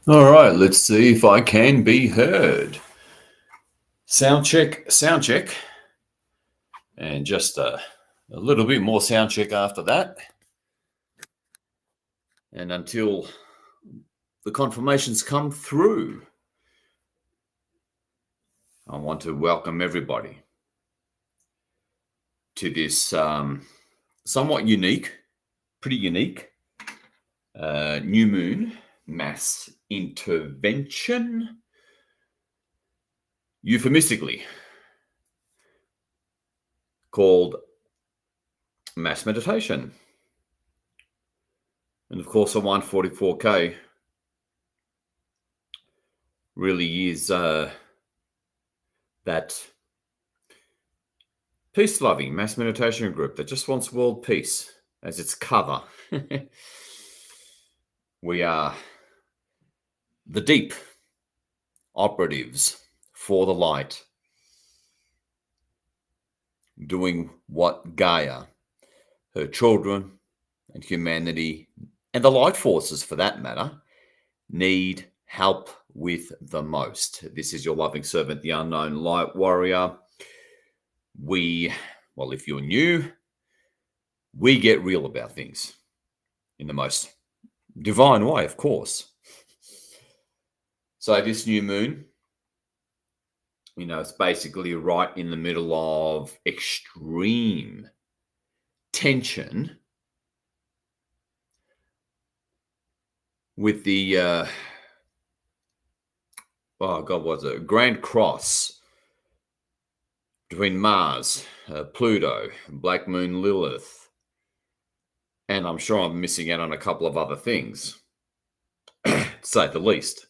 All right, let's see if I can be heard. Sound check, sound check. And just a little bit more sound check after that. And until the confirmations come through, I want to welcome everybody to this somewhat unique, pretty unique new moon mass intervention, euphemistically called mass meditation. And of course, a 144K really is that peace-loving mass meditation group that just wants world peace as its cover. We are the deep operatives for the light, doing what Gaia, her children, and humanity, and the light forces for that matter, need help with the most. This is your loving servant, the unknown light warrior. If you're new, we get real about things in the most divine way, of course. So this new moon, it's basically right in the middle of extreme tension with the Grand Cross between Mars, Pluto, Black Moon Lilith, and I'm sure I'm missing out on a couple of other things, to say the least.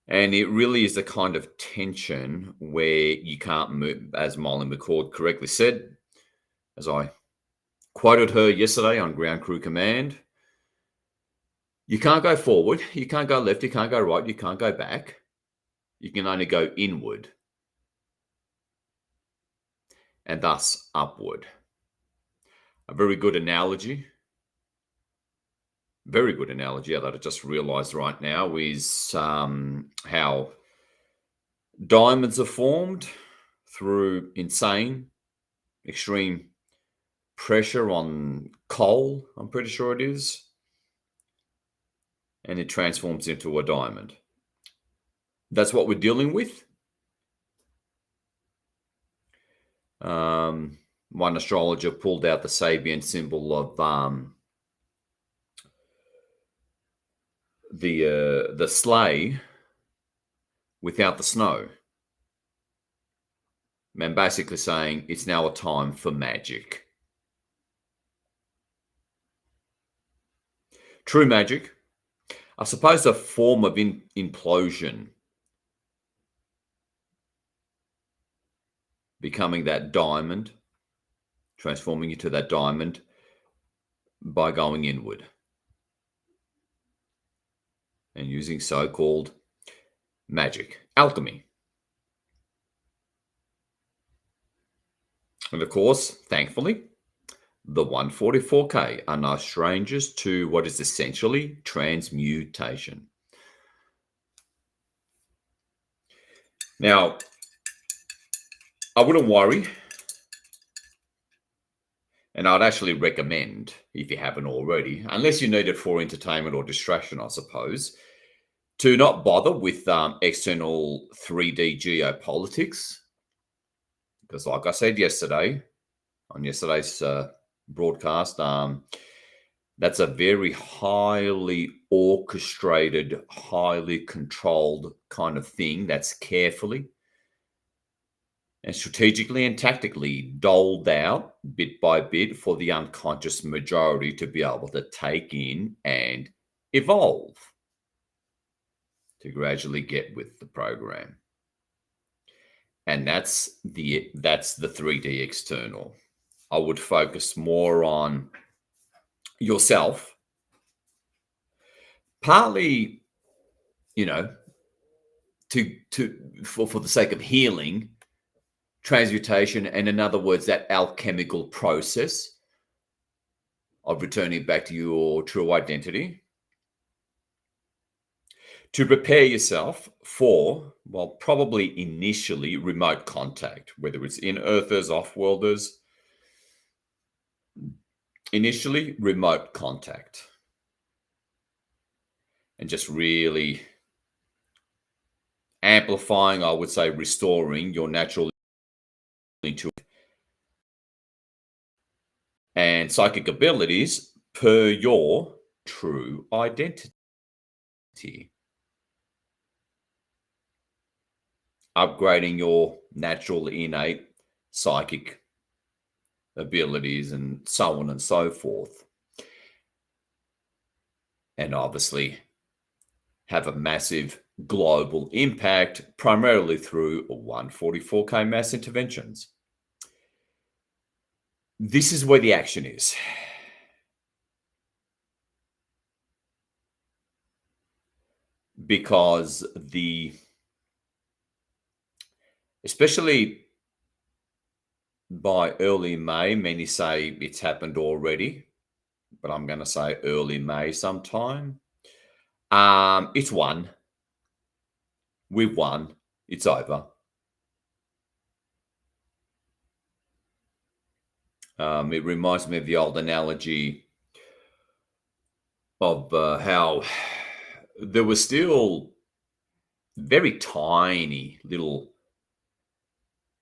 And it really is the kind of tension where you can't move, as Molly McCord correctly said, as I quoted her yesterday on Ground Crew Command. You can't go forward, you can't go left, you can't go right, you can't go back. You can only go inward and thus upward. A very good analogy that I just realized right now is how diamonds are formed through insane, extreme pressure on coal, I'm pretty sure it is, and it transforms into a diamond. That's what we're dealing with. One astrologer pulled out the Sabian symbol of the sleigh without the snow. Man, basically saying it's now a time for magic. True magic. I suppose a form of implosion. Becoming that diamond, transforming into that diamond by going inward and using so-called magic, alchemy. And of course, thankfully, the 144K are no strangers to what is essentially transmutation. Now, I wouldn't worry, and I'd actually recommend, if you haven't already, unless you need it for entertainment or distraction, I suppose, to not bother with external 3D geopolitics. Because like I said yesterday, on yesterday's broadcast, that's a very highly orchestrated, highly controlled kind of thing that's carefully and strategically and tactically doled out bit by bit for the unconscious majority to be able to take in and evolve, to gradually get with the program. And that's the 3D external. I would focus more on yourself, partly, for the sake of healing, transmutation, and in other words, that alchemical process of returning back to your true identity. to prepare yourself for, well, probably initially remote contact, whether it's in Earthers, off-worlders, initially remote contact, and just really amplifying, I would say, restoring your natural intuition and psychic abilities per your true identity. Upgrading your natural innate psychic abilities and so on and so forth. And obviously have a massive global impact, primarily through 144K mass interventions. This is where the action is. Because especially by early May, many say it's happened already, but I'm going to say early May sometime. It's won. We've won. It's over. It reminds me of the old analogy of how there were still very tiny little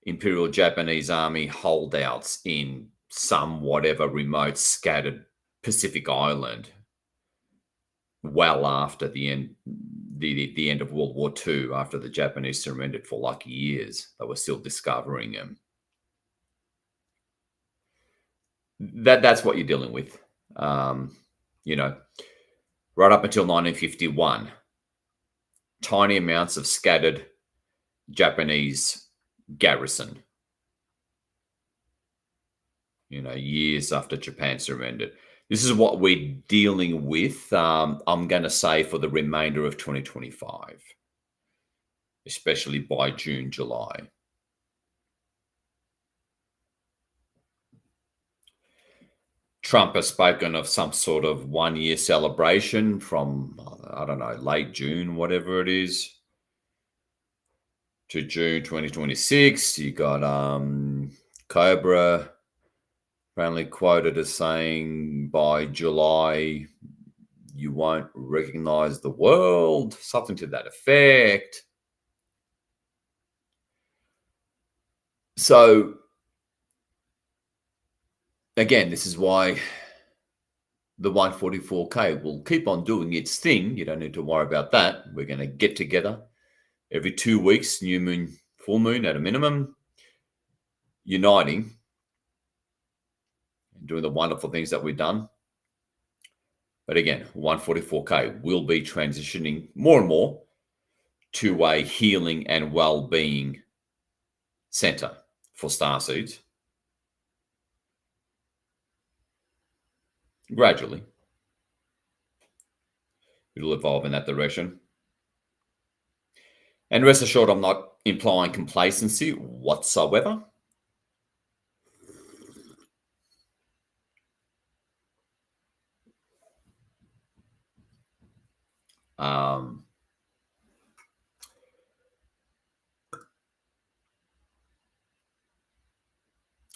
Imperial Japanese Army holdouts in some whatever remote scattered Pacific island well after the end of World War II, after the Japanese surrendered for like years. They were still discovering them. That's what you're dealing with. Right up until 1951, tiny amounts of scattered Japanese garrison, years after Japan surrendered. This is what we're dealing with, I'm going to say, for the remainder of 2025, especially by June, July. Trump has spoken of some sort of 1-year celebration from, I don't know, late June, whatever it is, to June 2026. You got Cobra apparently quoted as saying by July, you won't recognize the world, something to that effect. So, again, this is why the 144K will keep on doing its thing. You don't need to worry about that. We're going to get together every 2 weeks, new moon, full moon at a minimum, uniting and doing the wonderful things that we've done. But again, 144K will be transitioning more and more to a healing and well-being center for Starseeds. Gradually, it'll evolve in that direction. And rest assured, I'm not implying complacency whatsoever.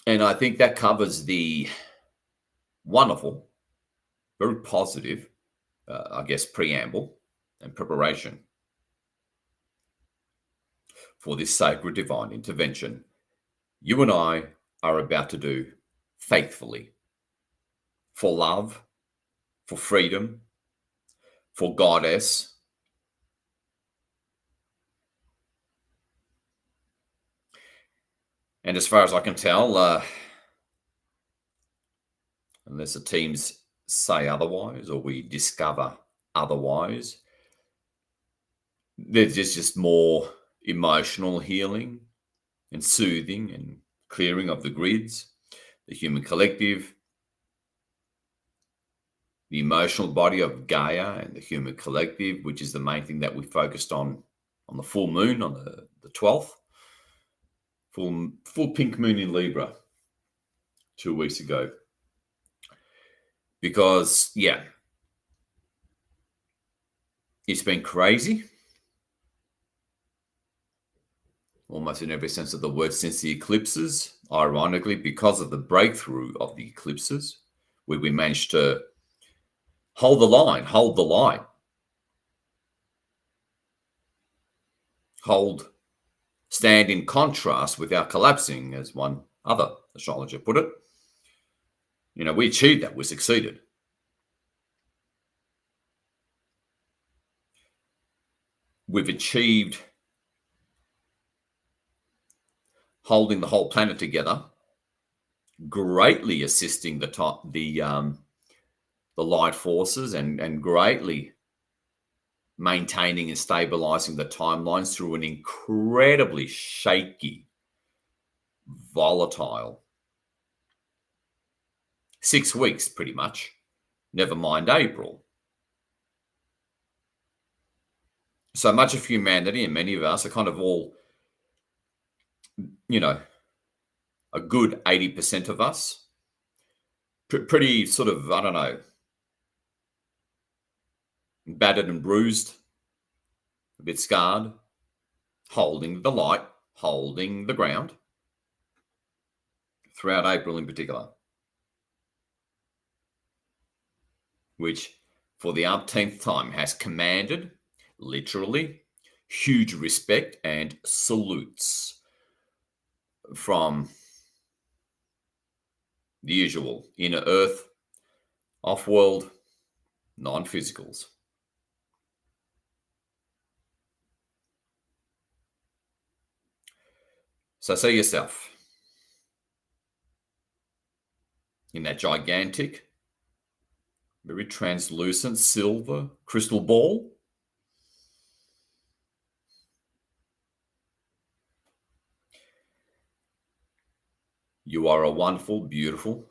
And I think that covers the wonderful, very positive, preamble and preparation for this sacred divine intervention you and I are about to do faithfully for love, for freedom, for Goddess. And as far as I can tell, unless the teams say otherwise or we discover otherwise, there's just more emotional healing and soothing and clearing of the grids, the human collective, the emotional body of Gaia and the human collective, which is the main thing that we focused on the full moon on the 12th, full pink moon in Libra 2 weeks ago. Because, It's been crazy, almost in every sense of the word, since the eclipses. Ironically, because of the breakthrough of the eclipses, where we managed to hold the line, stand in contrast without collapsing, as one other astrologer put it. We achieved that. We succeeded. We've achieved holding the whole planet together, greatly assisting the light forces and greatly maintaining and stabilizing the timelines through an incredibly shaky, volatile 6 weeks, pretty much. Never mind April. So much of humanity and many of us are kind of all, a good 80% of us, pretty sort of, I don't know, battered and bruised, a bit scarred, holding the light, holding the ground throughout April in particular, which for the umpteenth time has commanded, literally, huge respect and salutes from the usual inner earth, off-world, non-physicals. So see yourself in that gigantic, very translucent silver crystal ball. You are a wonderful, beautiful,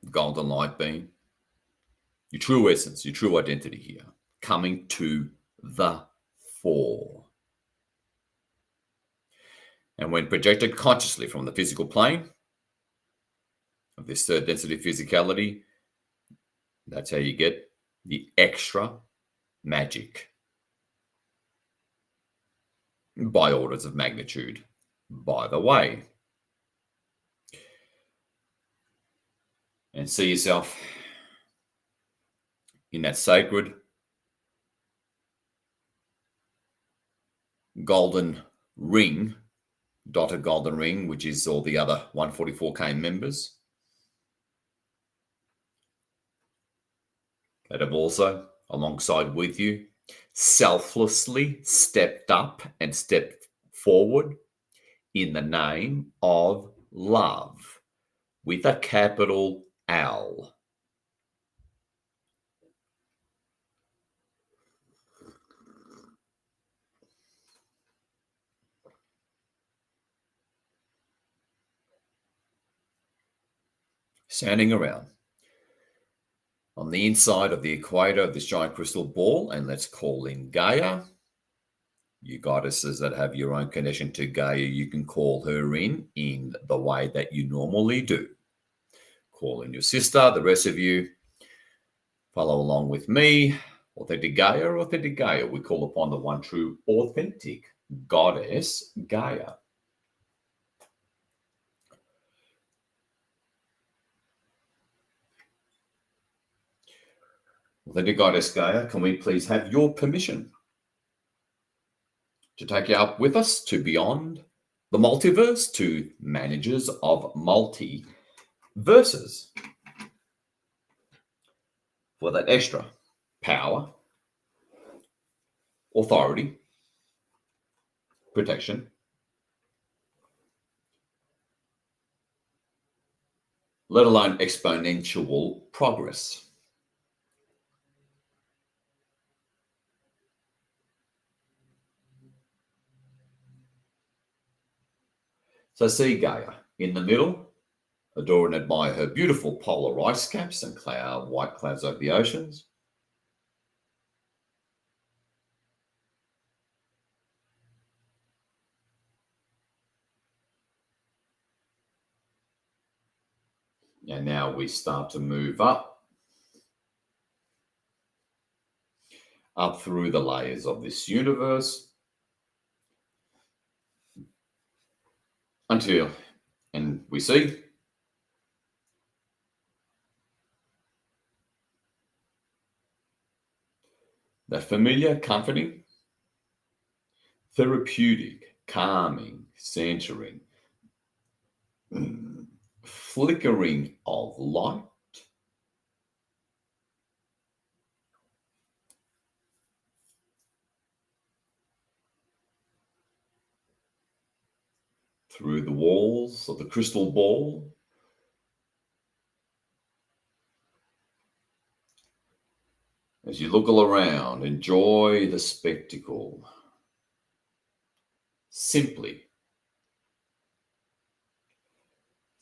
golden light being. Your true essence, your true identity here, coming to the fore. And when projected consciously from the physical plane of this third density physicality, that's how you get the extra magic by orders of magnitude, by the way. And see yourself in that sacred golden ring, dotted golden ring, which is all the other 144K members that have also, alongside with you, selflessly stepped up and stepped forward in the name of love with a capital L. Standing around on the inside of the equator of this giant crystal ball, and let's call in Gaia. You goddesses that have your own connection to Gaia, you can call her in the way that you normally do. Call in your sister, the rest of you follow along with me. Authentic Gaia, we call upon the one true authentic goddess Gaia. Authentic goddess Gaia, can we please have your permission to take you up with us to beyond the multiverse, to managers of multiverses, for that extra power, authority, protection, let alone exponential progress. So see Gaia in the middle, adore and admire her beautiful polar ice caps and white clouds over the oceans. And now we start to move up up through the layers of this universe and we see that familiar, comforting, therapeutic, calming, centering, flickering of light through the walls of the crystal ball. As you look all around, enjoy the spectacle. Simply,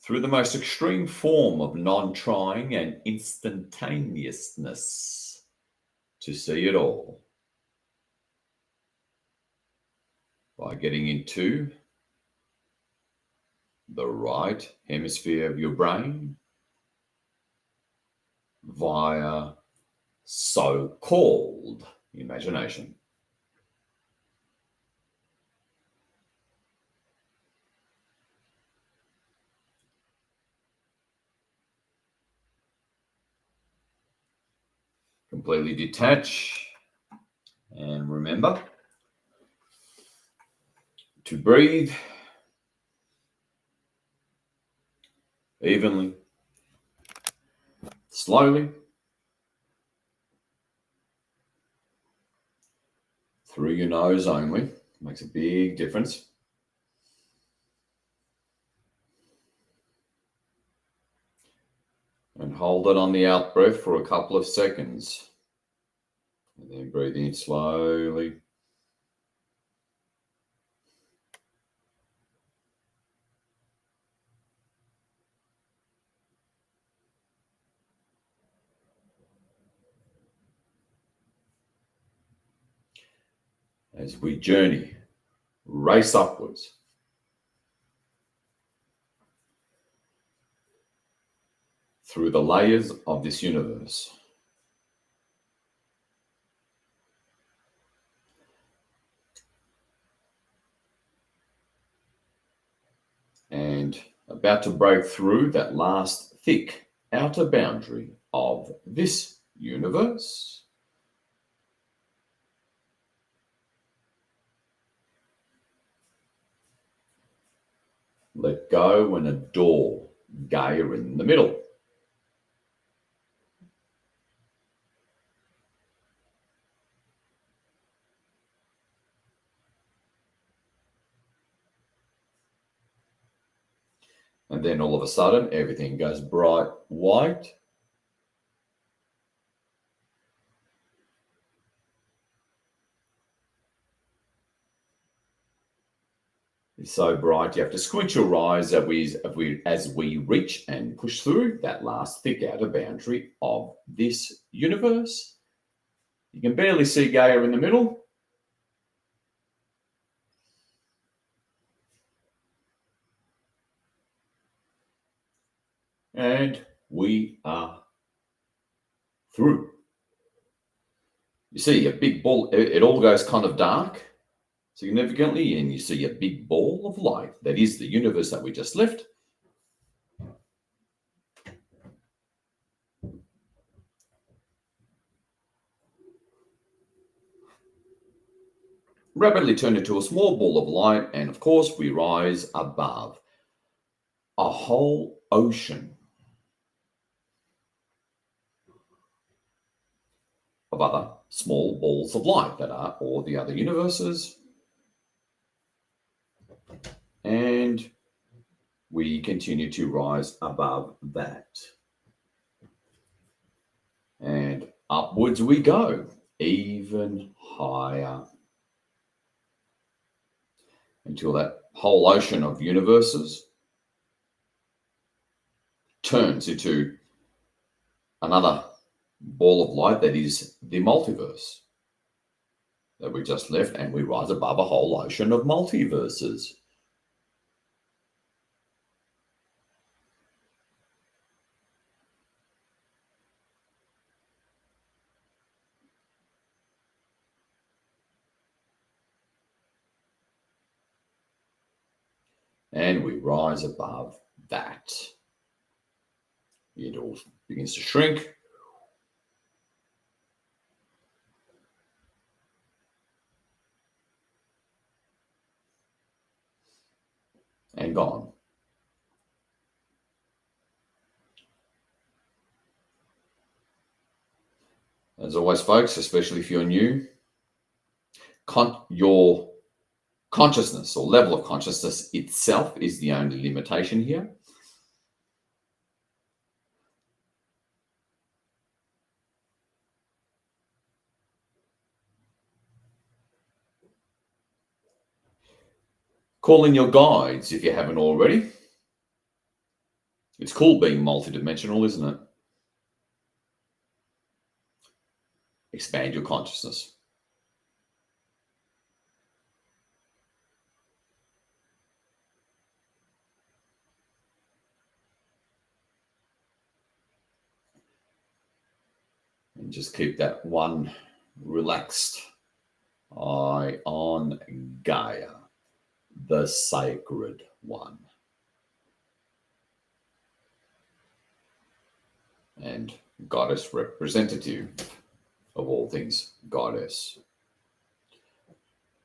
through the most extreme form of non-trying and instantaneousness, to see it all by getting into the right hemisphere of your brain via so-called imagination. Completely detach and remember to breathe evenly, slowly, through your nose only. Makes a big difference. And hold it on the out breath for a couple of seconds. And then breathe in slowly. As we journey, race upwards. Through the layers of this universe. And about to break through that last thick outer boundary of this universe. Let go and adore Gaia in the middle. And then all of a sudden, everything goes bright white. It's so bright, you have to squint your eyes as we reach and push through that last thick outer boundary of this universe. You can barely see Gaia in the middle. And we are through. You see a big ball, it all goes kind of dark significantly, and you see a big ball of light that is the universe that we just left. Rapidly turn into a small ball of light, and of course we rise above a whole ocean of other small balls of light that are all the other universes. And we continue to rise above that. And upwards we go, even higher, until that whole ocean of universes turns into another ball of light that is the multiverse that we just left, and we rise above a whole ocean of multiverses. and we rise above that. It all begins to shrink. And gone. As always, folks, especially if you're new, your consciousness or level of consciousness itself is the only limitation here. Call in your guides if you haven't already. It's cool being multidimensional, isn't it? Expand your consciousness. And just keep that one relaxed eye on Gaia, the sacred one. And goddess representative of all things goddess.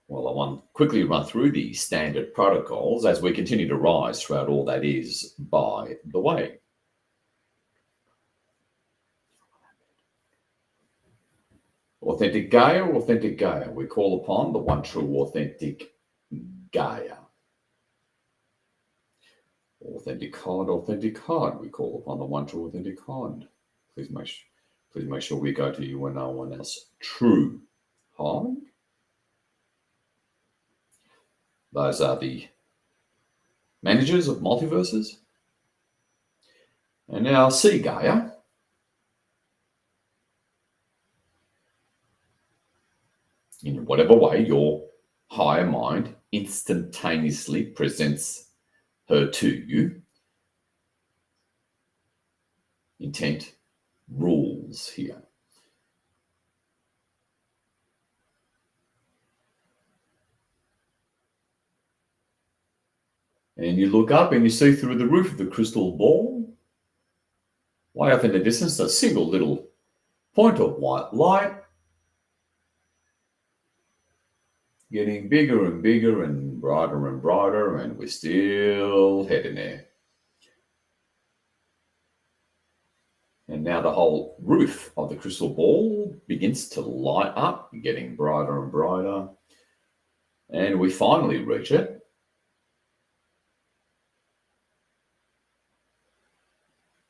Well, I want to quickly run through the standard protocols as we continue to rise throughout all that is by the way. Authentic Gaia, we call upon the one true authentic Gaia. Authentic God, we call upon the one true authentic God. Please make sure we go to you and no one else. True God. Those are the managers of multiverses. And now see Gaia. In whatever way your higher mind instantaneously presents her to you. Intent rules here. And you look up and you see through the roof of the crystal ball, way up in the distance, a single little point of white light, getting bigger and bigger and brighter, and we're still heading there. And now the whole roof of the crystal ball begins to light up, getting brighter and brighter. And we finally reach it.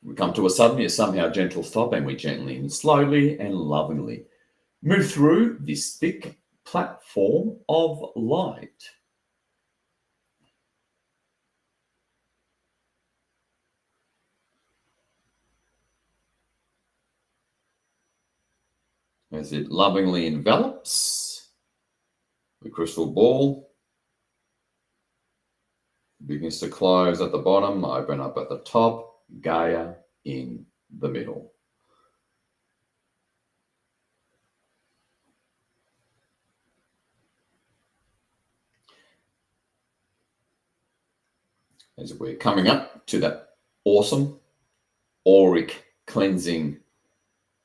We come to a sudden yet somehow gentle stop, and we gently and slowly and lovingly move through this thick platform of light. As it lovingly envelops the crystal ball, begins to close at the bottom, open up at the top, Gaia in the middle. As we're coming up to that awesome auric cleansing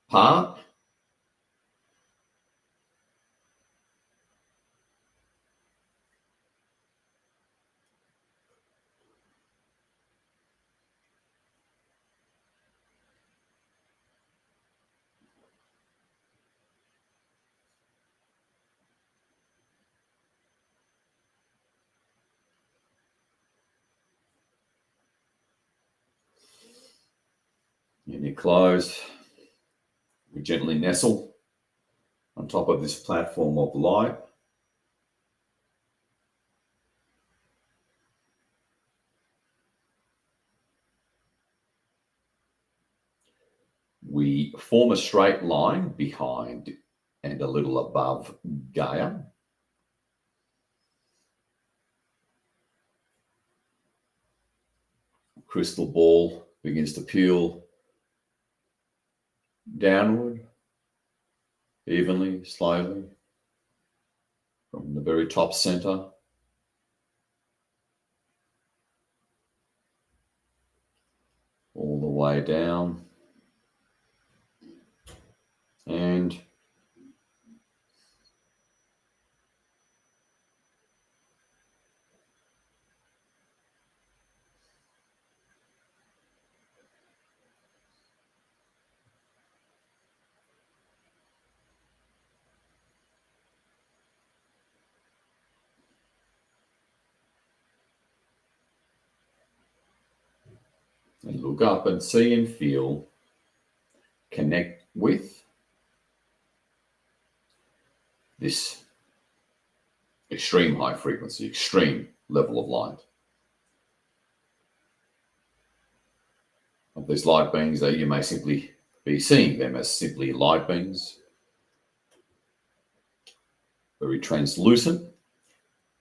part, and you close, we gently nestle on top of this platform of light. We form a straight line behind and a little above Gaia. Crystal ball begins to peel downward, evenly, slowly, from the very top center. way down. And look up and see and feel, connect with this extreme high frequency, extreme level of light. Of these light beings, though, you may simply be seeing them as simply light beings, very translucent,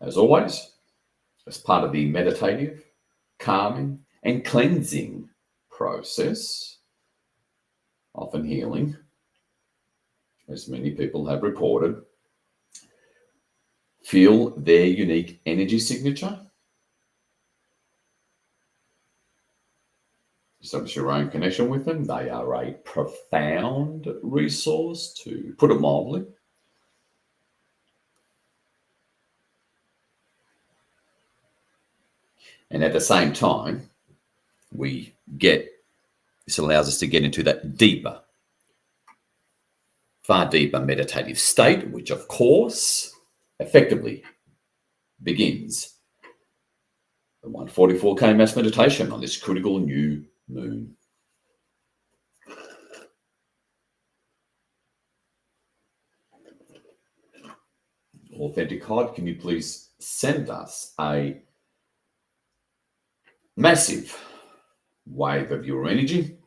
as always, as part of the meditative, calming, and cleansing process, often healing, as many people have reported. Feel their unique energy signature. Establish your own connection with them. They are a profound resource, to put it mildly. And at the same time, this allows us to get into that deeper, far deeper meditative state, which of course effectively begins the 144K mass meditation on this critical new moon. Authentic God, can you please send us a massive wave of your energy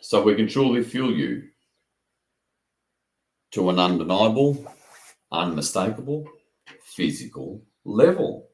so we can truly feel you to an undeniable, unmistakable, physical level.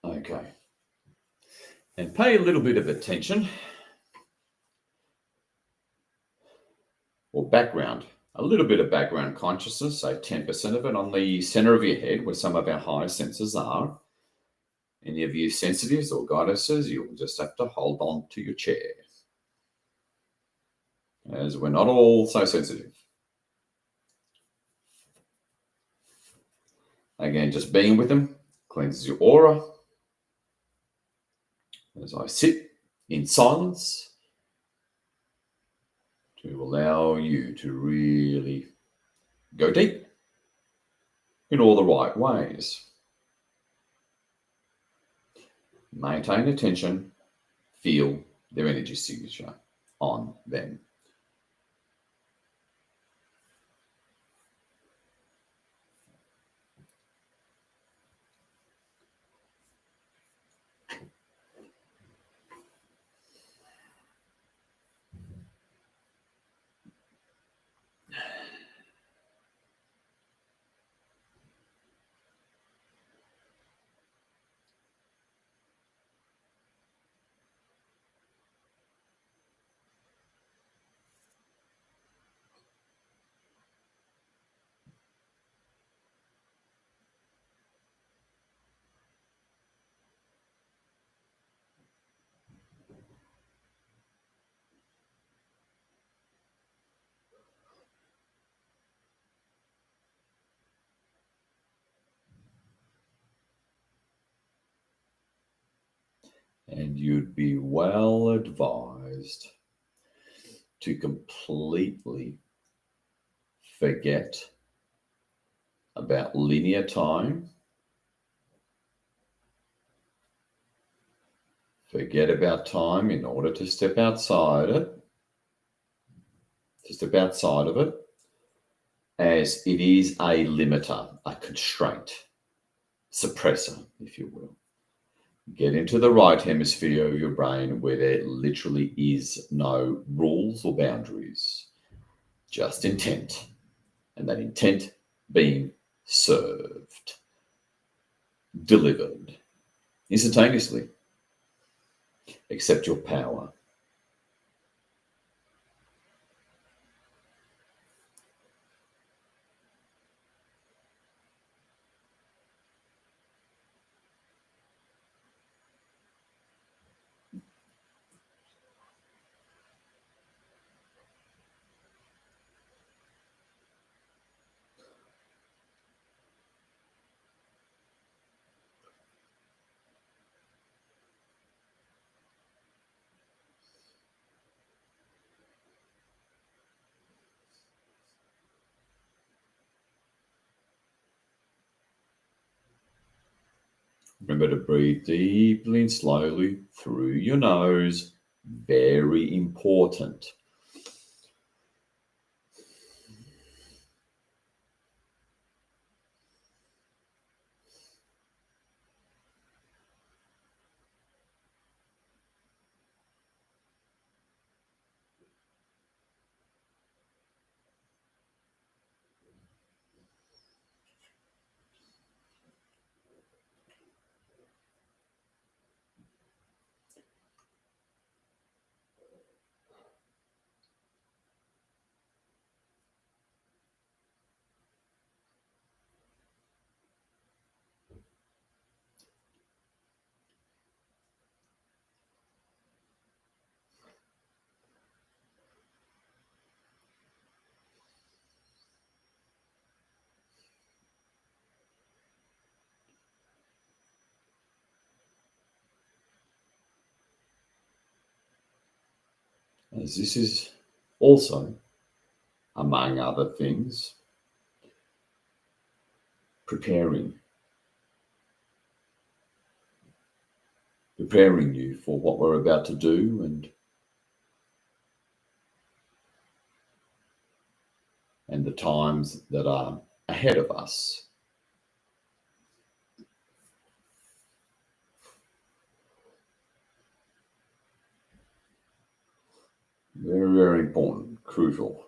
Okay. And pay a little bit of attention or background, a little bit of background consciousness, say 10% of it, on the center of your head where some of our higher senses are. Any of you sensitives or goddesses, you'll just have to hold on to your chair, as we're not all so sensitive. Again, just being with them cleanses your aura. As I sit in silence to allow you to really go deep in all the right ways. Maintain attention, feel their energy signature on them. And you'd be well advised to completely forget about linear time. Forget about time in order to step outside it. To step outside of it, as it is a limiter, a constraint, suppressor, if you will. Get into the right hemisphere of your brain where there literally is no rules or boundaries, just intent, and that intent being served, delivered instantaneously. Accept your power. Remember to breathe deeply and slowly through your nose. Very important. As this is also, among other things, preparing you for what we're about to do and the times that are ahead of us. Very, very important, crucial.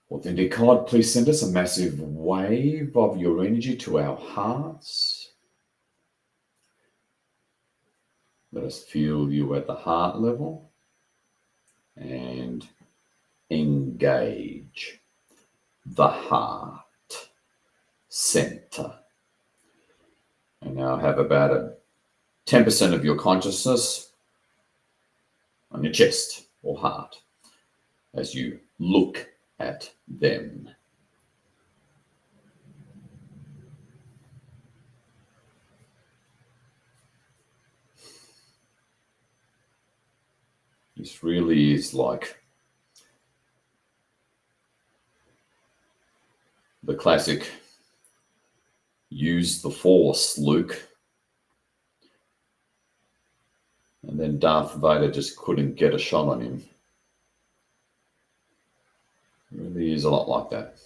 Authentic God, please send us a massive wave of your energy to our hearts. Let us feel you at the heart level and engage the heart center. And now have about a 10% of your consciousness on your chest or heart as you look at them. This really is like the classic use the force, Luke. And then Darth Vader just couldn't get a shot on him. It really is a lot like that.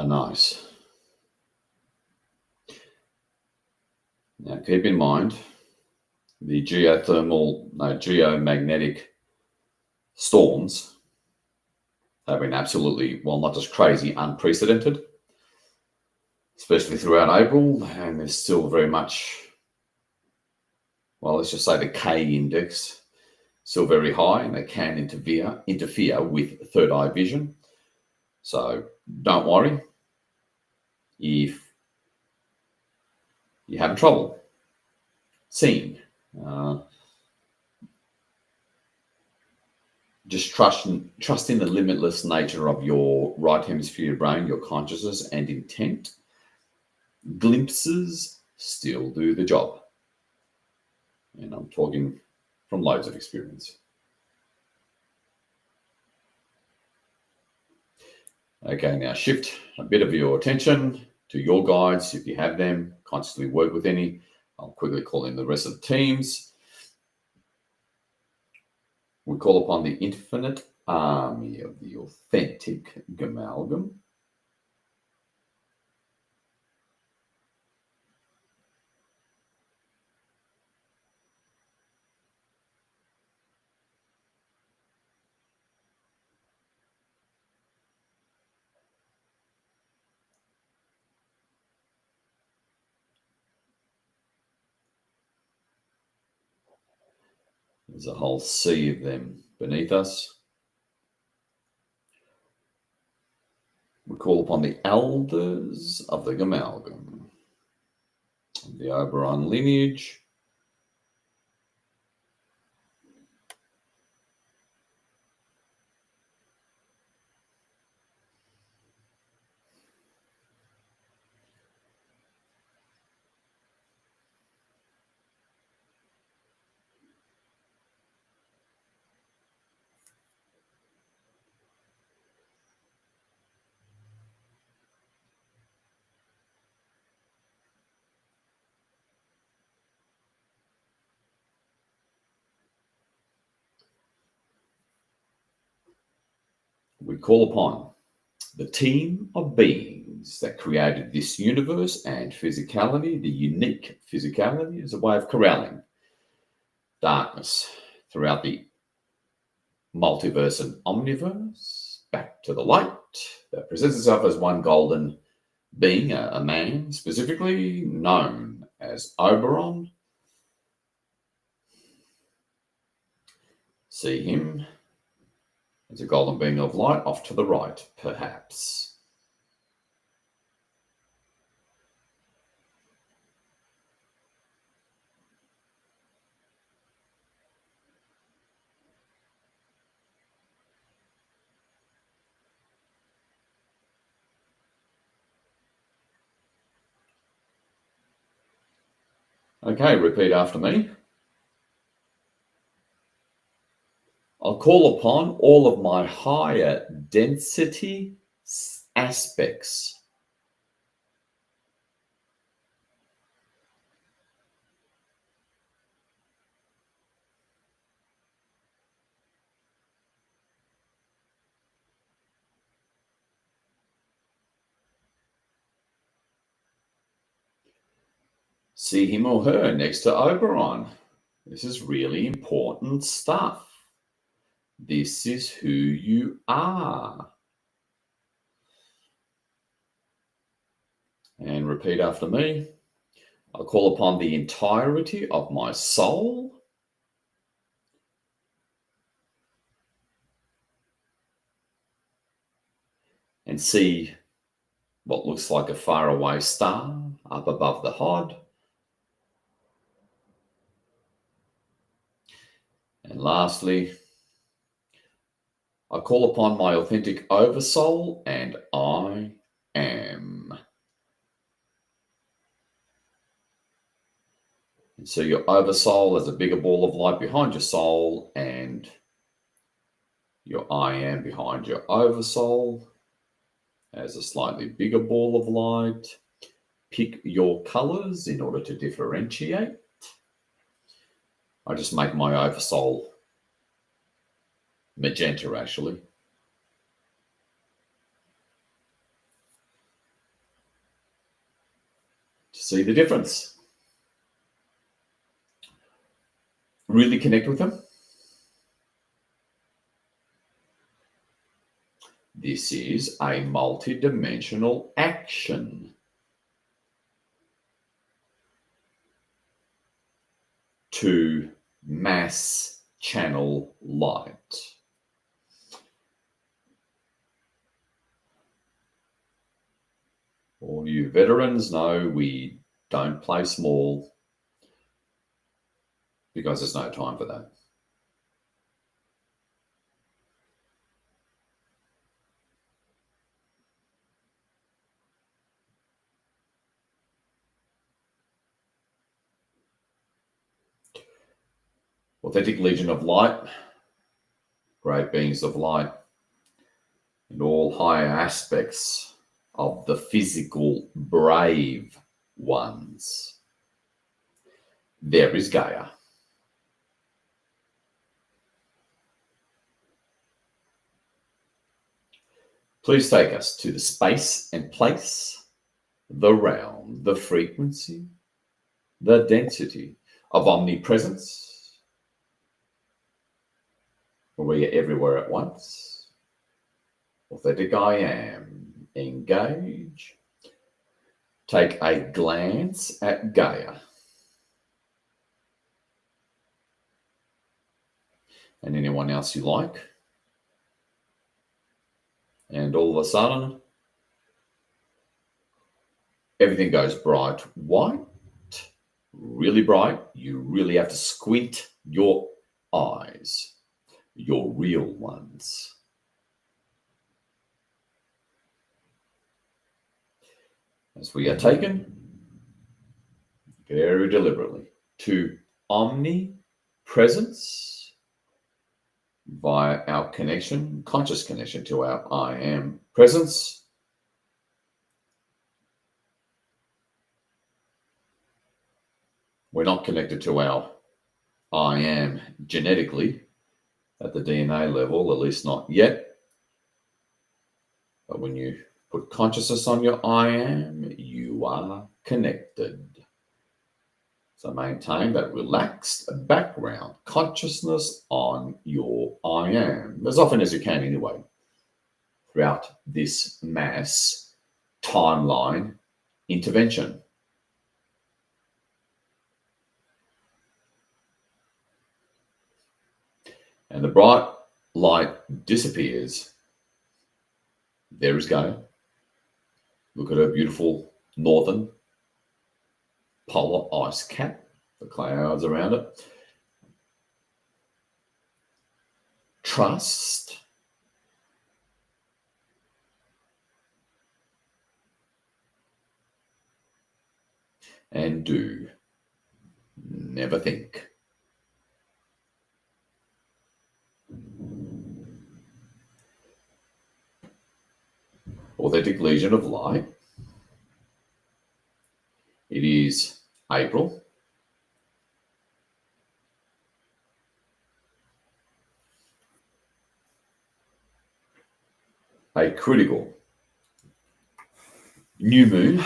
Nice. Now keep in mind the geomagnetic storms have been absolutely, well, not just crazy, unprecedented, especially throughout April, and there's still very much, well, let's just say the K index still very high, and they can interfere with third eye vision. So don't worry if you're having trouble seeing. Just trust in the limitless nature of your right hemisphere brain, your consciousness and intent. Glimpses still do the job. And I'm talking from loads of experience. Okay, now shift a bit of your attention to your guides, if you have them. Consciously work with any. I'll quickly call in the rest of the teams. We call upon the infinite army of the authentic Gamalgam. There's a whole sea of them beneath us. We call upon the elders of the Gamalgam, the Oberon lineage. We call upon the team of beings that created this universe and physicality. The unique physicality is a way of corralling darkness throughout the multiverse and omniverse back to the light that presents itself as one golden being, a man specifically known as Oberon. See him as a golden being of light off to the right, perhaps. Okay, repeat after me. I'll call upon all of my higher density aspects. See him or her next to Oberon. This is really important stuff. This is who you are. And repeat after me. I'll call upon the entirety of my soul and see what looks like a faraway star up above the Hod. And lastly, I call upon my authentic oversoul, and I am. And so your oversoul is a bigger ball of light behind your soul, and your I am behind your oversoul as a slightly bigger ball of light. Pick your colors in order to differentiate. I just make my oversoul magenta, actually. See the difference? Really connect with them? This is a multi-dimensional action to mass channel light. All you veterans know we don't play small because there's no time for that. Authentic Legion of Light, great beings of light, and all higher aspects of the physical brave ones. There is Gaia. Please take us to the space and place, the realm, the frequency, the density of omnipresence, where we are everywhere at once. Authentic I am. Engage. Take a glance at Gaia. And anyone else you like. And all of a sudden, everything goes bright white, really bright. You really have to squint your eyes, your real ones. As we are taken very deliberately to omnipresence via our connection, conscious connection to our I am presence. We're not connected to our I am genetically at the DNA level, at least not yet. But when you put consciousness on your I am, you are connected. So maintain that relaxed background consciousness on your I am, as often as you can anyway, throughout this mass timeline intervention. And the bright light disappears. There is Gaia. Look at her beautiful northern polar ice cap, the clouds around it. Trust. And do. Never think. Authentic Legion of Light. It is April. A critical new moon.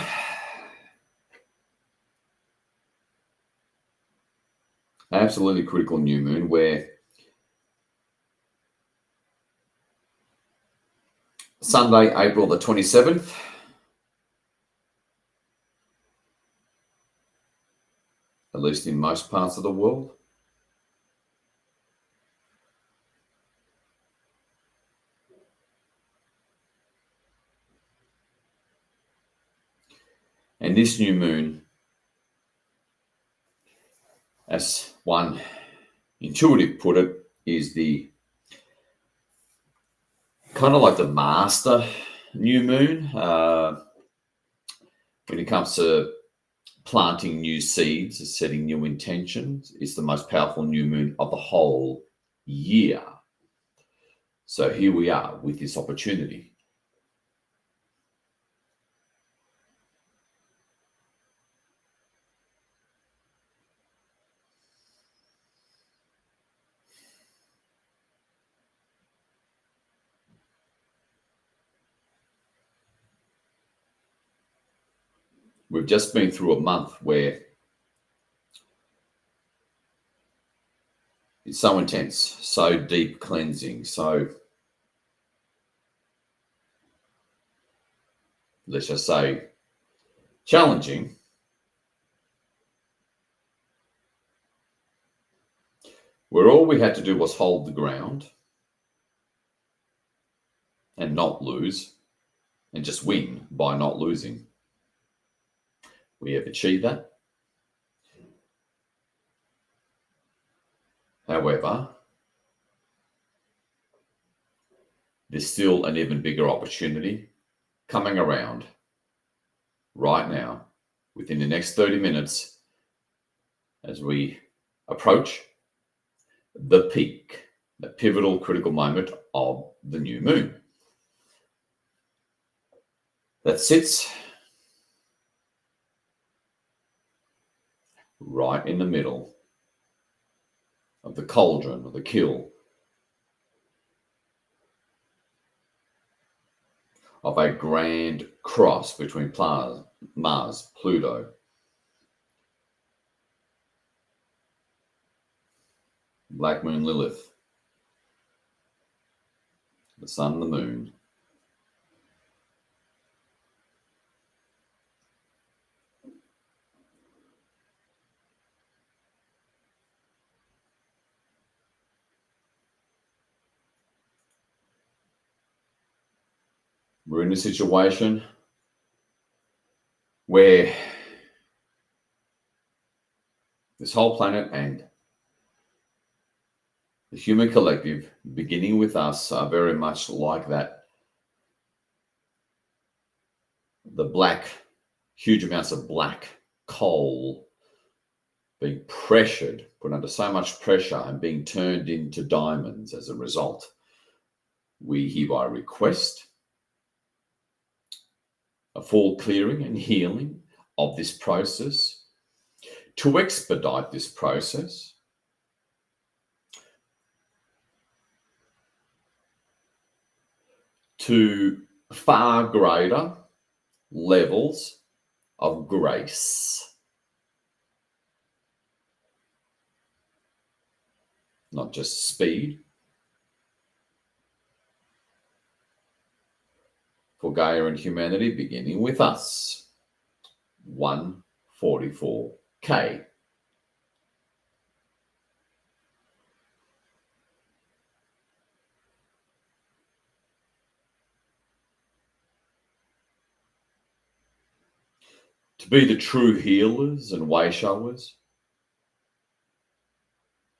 Absolutely critical new moon where Sunday, April the 27th, at least in most parts of the world, and this new moon, as one intuitive put it, is the kind of like the master new moon when it comes to planting new seeds, setting new intentions. It's the most powerful new moon of the whole year. So here we are with this opportunity. We've just been through a month where it's so intense, so deep cleansing, so let's just say challenging. Where all we had to do was hold the ground and not lose and just win by not losing. We have achieved that. However, there's still an even bigger opportunity coming around right now within the next 30 minutes as we approach the peak, the pivotal critical moment of the new moon. That sits right in the middle of the cauldron, or the kill, of a grand cross between Mars, Pluto, Black Moon Lilith, the Sun and the Moon. We're in a situation where this whole planet and the human collective, beginning with us, are very much like that. The black, huge amounts of black coal being pressured, put under so much pressure and being turned into diamonds as a result. We hereby request a full clearing and healing of this process, to expedite this process, to far greater levels of grace. Not just speed. For Gaia and humanity, beginning with us. 144K. To be the true healers and way showers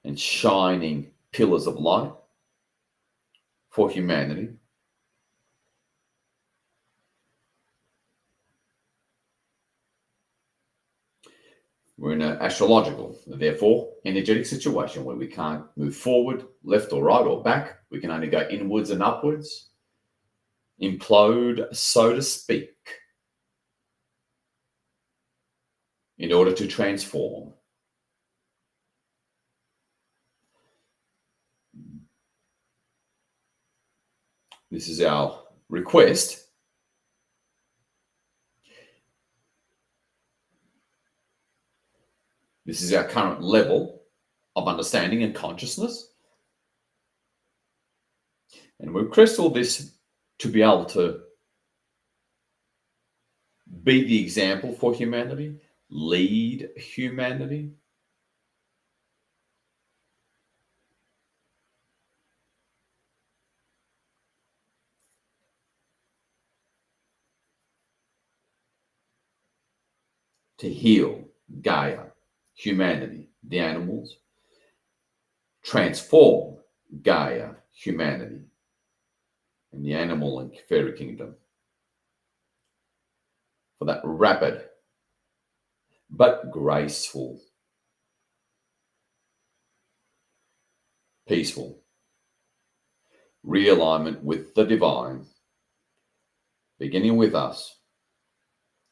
and shining pillars of light for humanity. We're in an astrological, therefore energetic situation where we can't move forward, left or right or back. We can only go inwards and upwards, implode, so to speak, in order to transform. This is our request. This is our current level of understanding and consciousness. And we request all this to be able to be the example for humanity, lead humanity. To heal Gaia, humanity, the animals, transform Gaia, humanity, and the animal and fairy kingdom for that rapid but graceful, peaceful realignment with the divine, beginning with us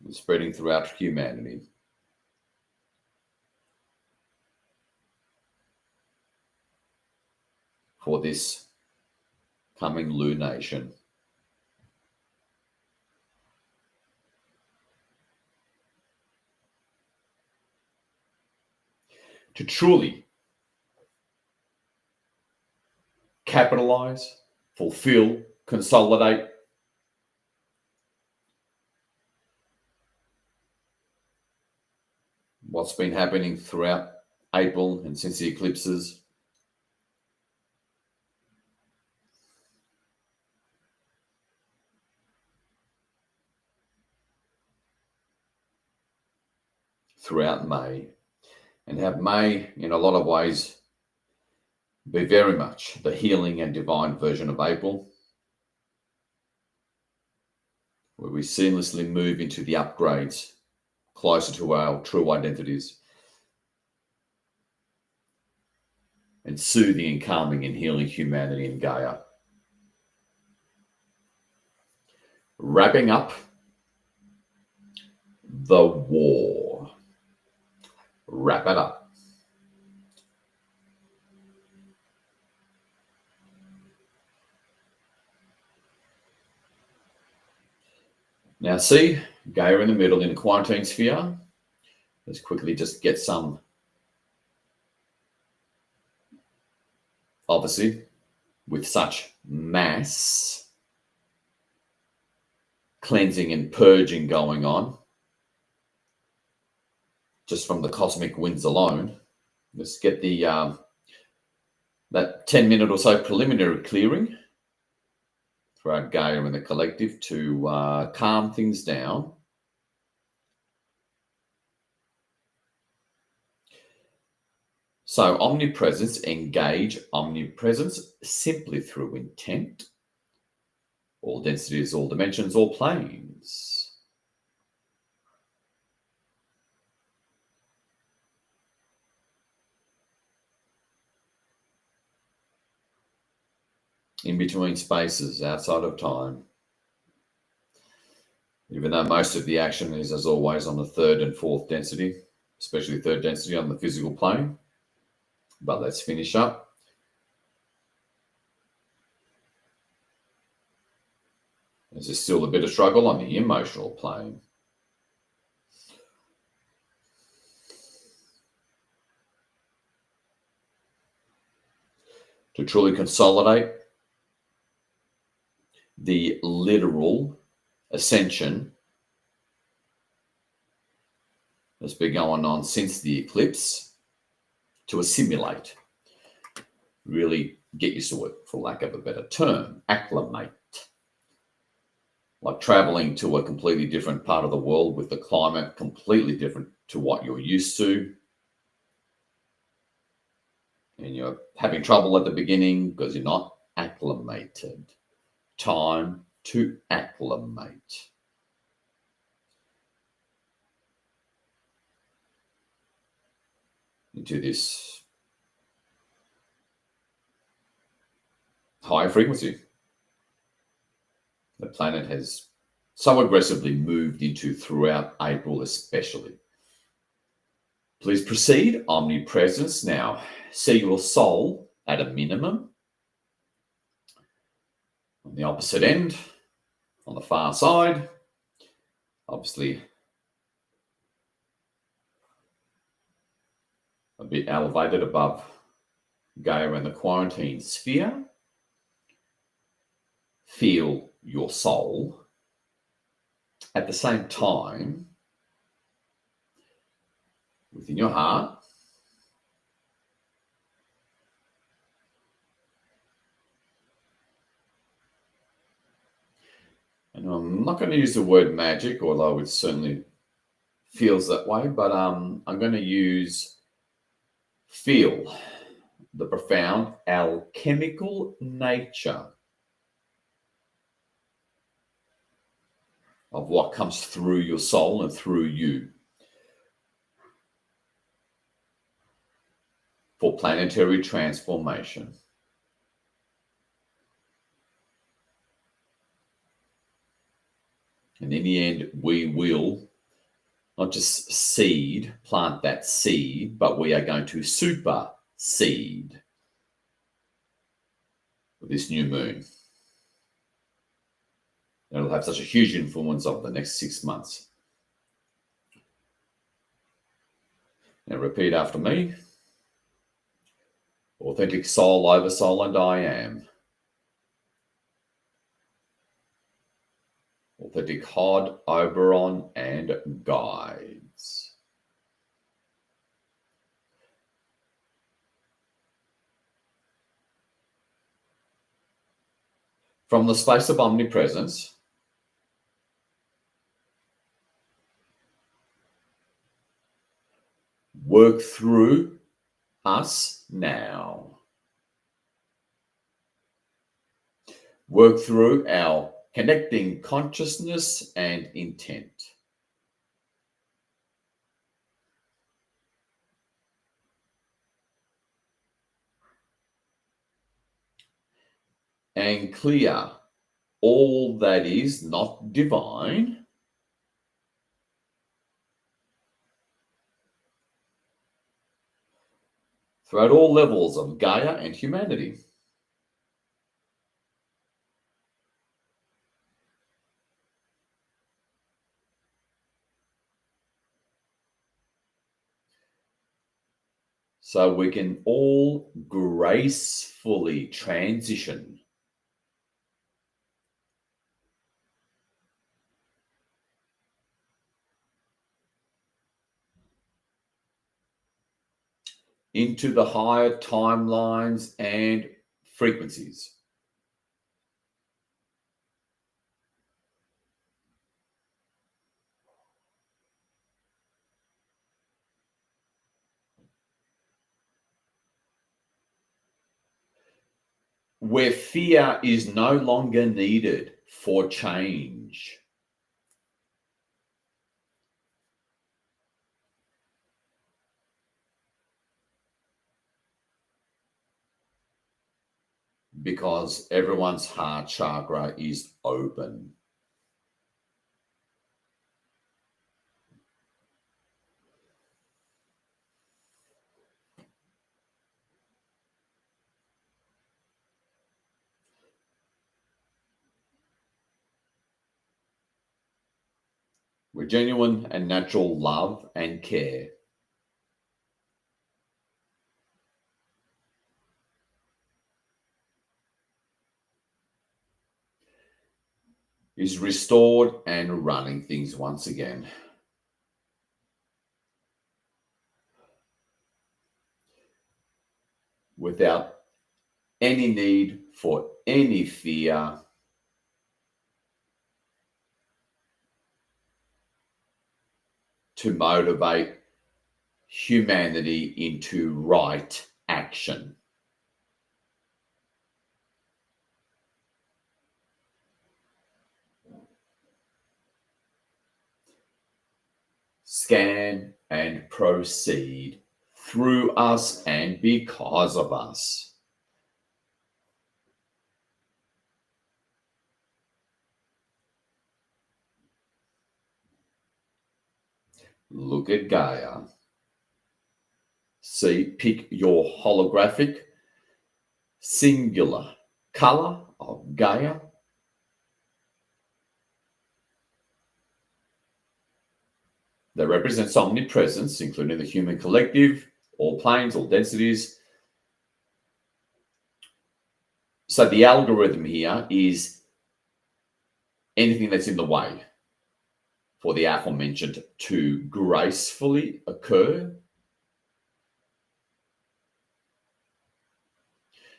and spreading throughout humanity. For this coming lunation. to truly capitalize, fulfill, consolidate what's been happening throughout April and since the eclipses. Throughout May, and have May, in a lot of ways, be very much the healing and divine version of April, where we seamlessly move into the upgrades closer to our true identities, and soothing and calming and healing humanity and Gaia. Wrapping up the war. Wrap it up. Now see, Gaia in the middle in the quarantine sphere. Let's quickly just get some, obviously, with such mass cleansing and purging going on, just from the cosmic winds alone. Let's get the that 10-minute or so preliminary clearing throughout Gaia and the collective to calm things down. So omnipresence, engage omnipresence simply through intent. All densities, all dimensions, all planes. In between spaces, outside of time. Even though most of the action is, as always, on the third and fourth density, especially third density on the physical plane. But let's finish up. There's still a bit of struggle on the emotional plane. To truly consolidate the literal ascension that's been going on since the eclipse, to assimilate, really get used to it, for lack of a better term, acclimate. Like traveling to a completely different part of the world with the climate completely different to what you're used to. And you're having trouble at the beginning because you're not acclimated. Time to acclimate. Into this high frequency the planet has so aggressively moved into throughout April especially. Please proceed, omnipresence. Now, see your soul at a minimum. On the opposite end, on the far side, obviously a bit elevated above Gaia and the quarantine sphere. Feel your soul. At the same time, within your heart, and I'm not going to use the word magic, although it certainly feels that way, but I'm going to use feel the profound alchemical nature of what comes through your soul and through you for planetary transformation. And in the end, we will not just plant that seed, but we are going to supersede with this new moon. It'll have such a huge influence over the next 6 months. Now repeat after me. Authentic soul over soul, and I am. Authentic Hod, Oberon, and guides. From the space of omnipresence, work through us now. Work through our connecting consciousness and intent. And clear all that is not divine throughout all levels of Gaia and humanity. So we can all gracefully transition into the higher timelines and frequencies. Where fear is no longer needed for change. Because everyone's heart chakra is open. With genuine and natural love and care. Is restored and running things once again. Without any need for any fear to motivate humanity into right action. Scan and proceed through us and because of us. Look at Gaia. See, pick your holographic singular color of Gaia. That represents omnipresence, including the human collective, all planes, all densities. So the algorithm here is anything that's in the way for the aforementioned to gracefully occur,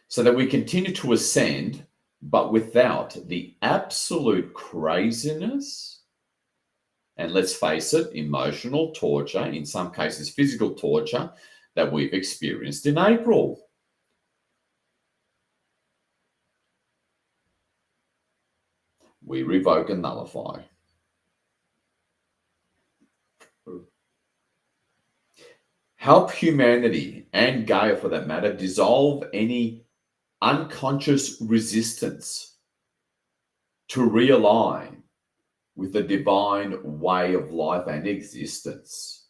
so that we continue to ascend, but without the absolute craziness, and let's face it, emotional torture, in some cases physical torture, that we've experienced in April. We revoke and nullify. Help humanity, and Gaia for that matter, dissolve any unconscious resistance to realign with the divine way of life and existence.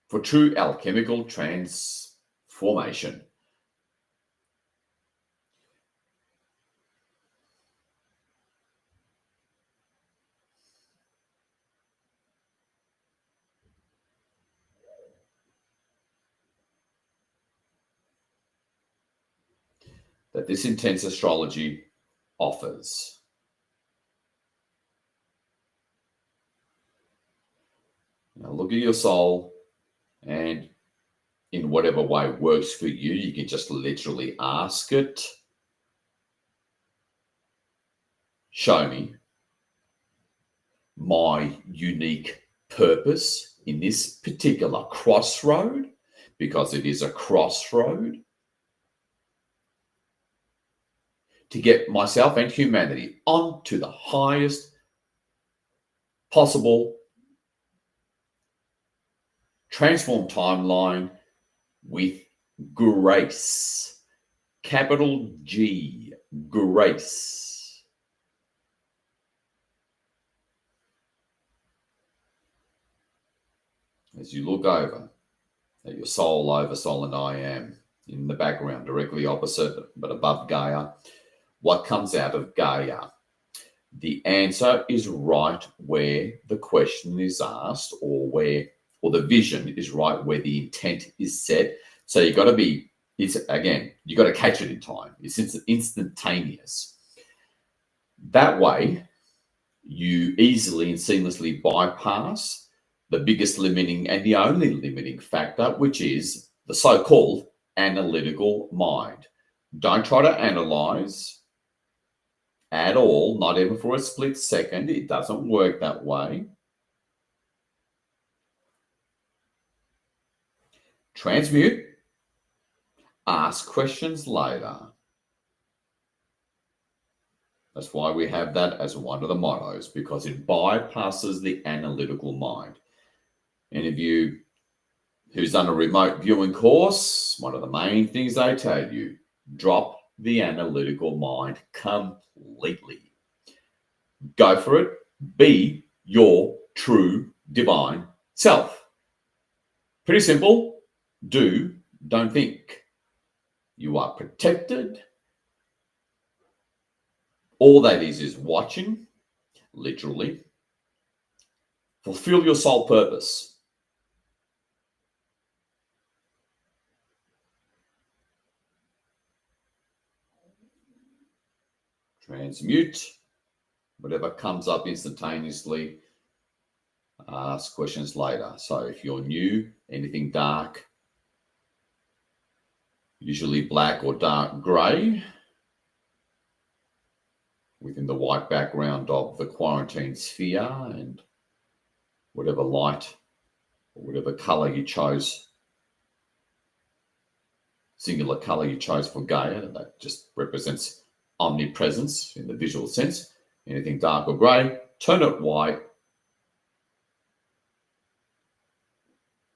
For true alchemical transformation. that this intense astrology offers. Now look at your soul, and in whatever way works for you, you can just literally ask it, show me my unique purpose in this particular crossroad, because it is a crossroad, to get myself and humanity onto the highest possible transform timeline with grace. Capital G, grace. As you look over at your soul over soul and I am in the background, directly opposite but above Gaia, what comes out of Gaia? The answer is right where the question is asked, or the vision is right where the intent is set. So you've got to be, you got to catch it in time. It's instantaneous. That way, you easily and seamlessly bypass the biggest limiting and the only limiting factor, which is the so-called analytical mind. Don't try to analyze at all, not even for a split second. It doesn't work that way. Transmute. Ask questions later. That's why we have that as one of the mottos, because it bypasses the analytical mind. Any of you who's done a remote viewing course, one of the main things they tell you, drop the analytical mind completely. Go for it. Be your true divine self. Pretty simple. Do, don't think. You are protected. All that is watching, literally. Fulfill your soul purpose. Transmute. Whatever comes up instantaneously, ask questions later. So if you're new, anything dark, usually black or dark grey, within the white background of the quarantine sphere, and whatever light or whatever colour you chose, singular colour you chose for Gaia, that just represents omnipresence in the visual sense. Anything dark or grey, turn it white,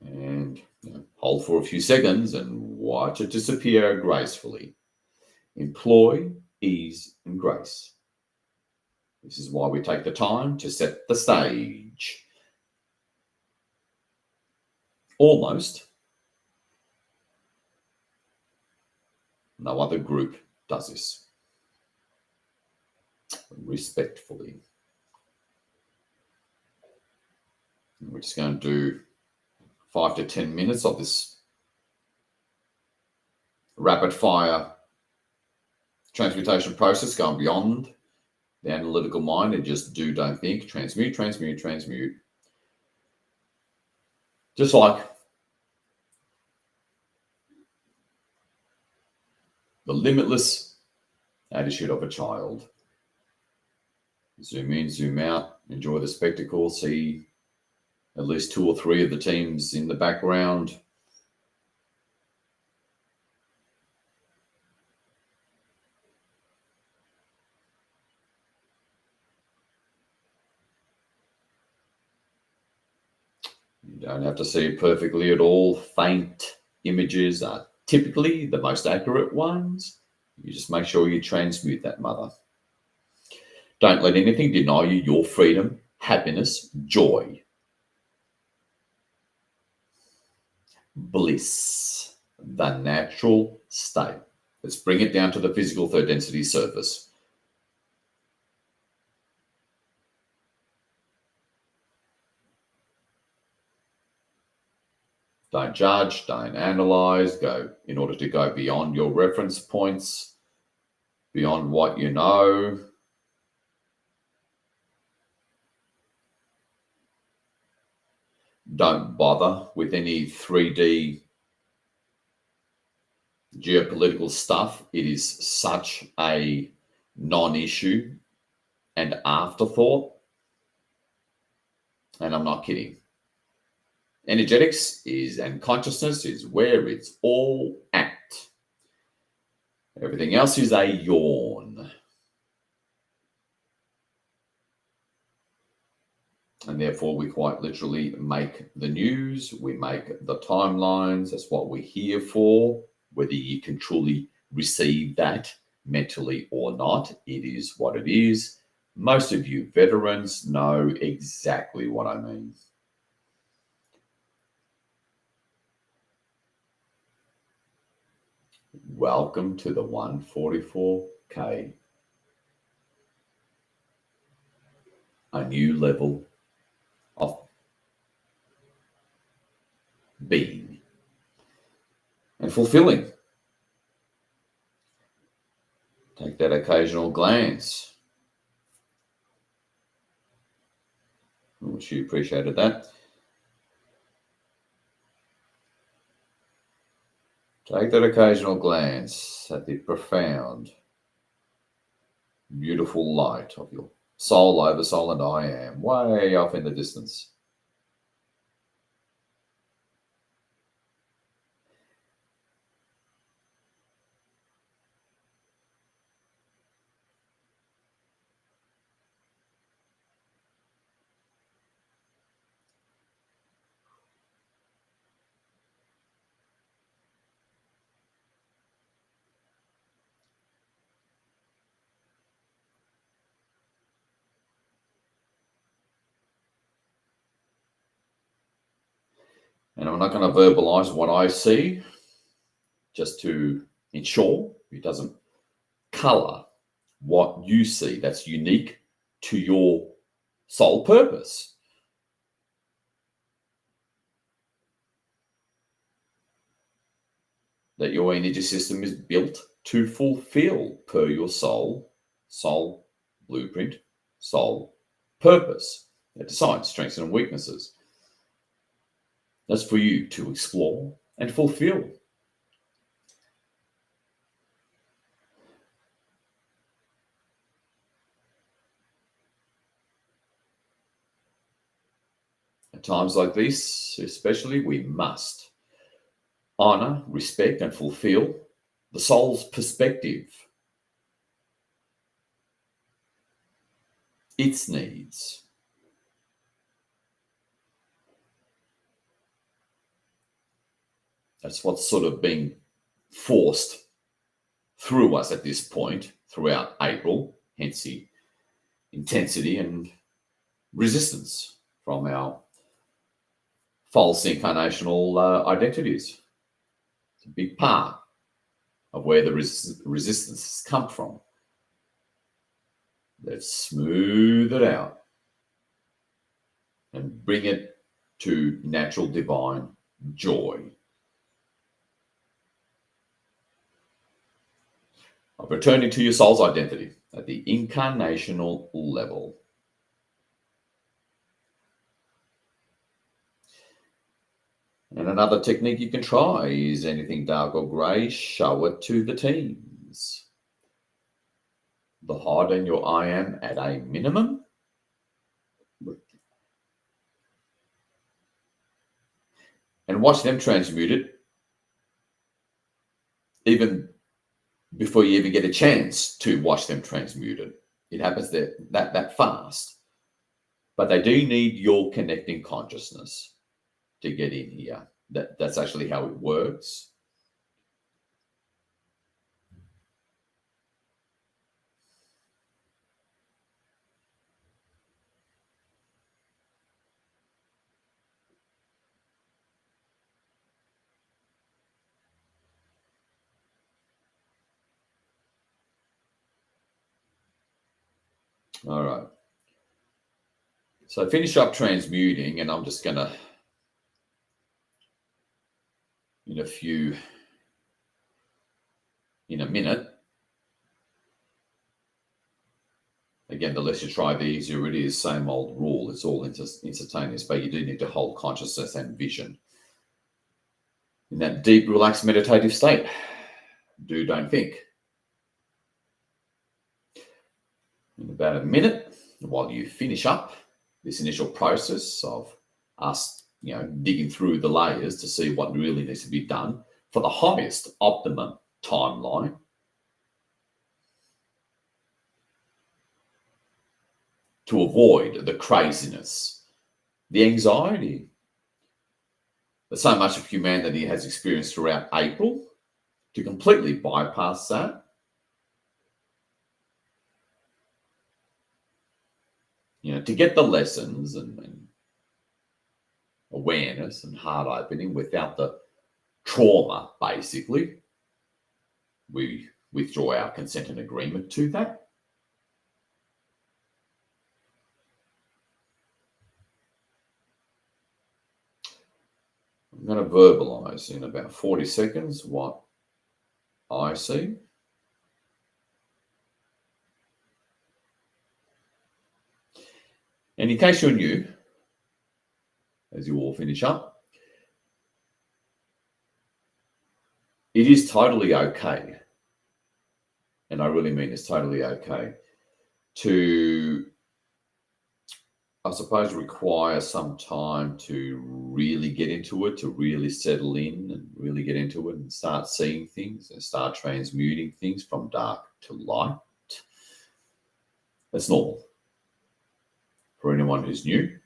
and hold for a few seconds and watch it disappear gracefully. Employ ease and grace. This is why we take the time to set the stage. Almost no other group does this. Respectfully. We're just going to do 5 to 10 minutes of this rapid fire transmutation process, going beyond the analytical mind and just do, don't think, transmute, transmute, transmute. Just like the limitless attitude of a child. Zoom in, zoom out, enjoy the spectacle, see at least 2 or 3 of the teams in the background. You don't have to see it perfectly at all. Faint images are typically the most accurate ones. You just make sure you transmute that, mother. Don't let anything deny you your freedom, happiness, joy, bliss, the natural state. Let's bring it down to the physical third density surface. Don't judge, don't analyze, in order to go beyond your reference points. beyond what you know. Don't bother with any 3D geopolitical stuff. It is such a non-issue and afterthought. And I'm not kidding. Energetics is and consciousness is where it's all at. Everything else is a yawn. And therefore, we quite literally make the news, we make the timelines. That's what we're here for. Whether you can truly receive that mentally or not, it is what it is. Most of you veterans know exactly what I mean. Welcome to the 144K. A new level of being and fulfilling. Take that occasional glance. I wish you appreciated that. Take that occasional glance at the profound, beautiful light of your soul, oversoul, and I am, way off in the distance. And I'm not going to verbalize what I see, just to ensure it doesn't color what you see that's unique to your soul purpose. That your energy system is built to fulfill per your soul blueprint, soul purpose. It decides strengths and weaknesses. That's for you to explore and fulfill. At times like this, especially, we must honor, respect, and fulfill the soul's perspective, its needs. That's what's sort of being forced through us at this point throughout April, hence the intensity and resistance from our false incarnational identities. It's a big part of where the resistance has come from. Let's smooth it out and bring it to natural divine joy of returning to your soul's identity at the incarnational level. And another technique you can try is anything dark or grey, show it to the teams. The harden your I am at a minimum. And watch them transmute it even before you even get a chance to watch them transmute it. It happens that fast. But they do need your connecting consciousness to get in here. That's actually how it works. All right. So finish up transmuting, and I'm just going to, in a minute, Again, the less you try, the easier it is. Same old rule. It's all instantaneous, but you do need to hold consciousness and vision in that deep, relaxed, meditative state. Do, don't think. In about a minute, while you finish up this initial process of us, digging through the layers to see what really needs to be done for the highest optimum timeline, to avoid the craziness, the anxiety that so much of humanity has experienced throughout April, to completely bypass that. To get the lessons and awareness and heart opening without the trauma, basically. We withdraw our consent and agreement to that. I'm going to verbalize in about 40 seconds what I see. And in case you're new, as you all finish up, it is totally okay, and I really mean it's totally okay, to, I suppose, require some time to really get into it, to really settle in and really get into it and start seeing things and start transmuting things from dark to light. That's normal for anyone who's new.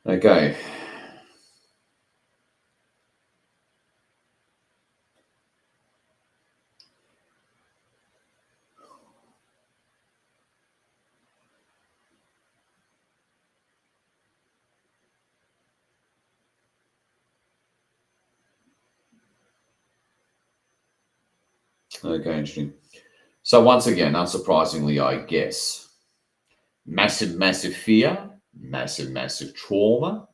Okay. Okay, interesting. So once again, unsurprisingly, I guess, massive fear, massive trauma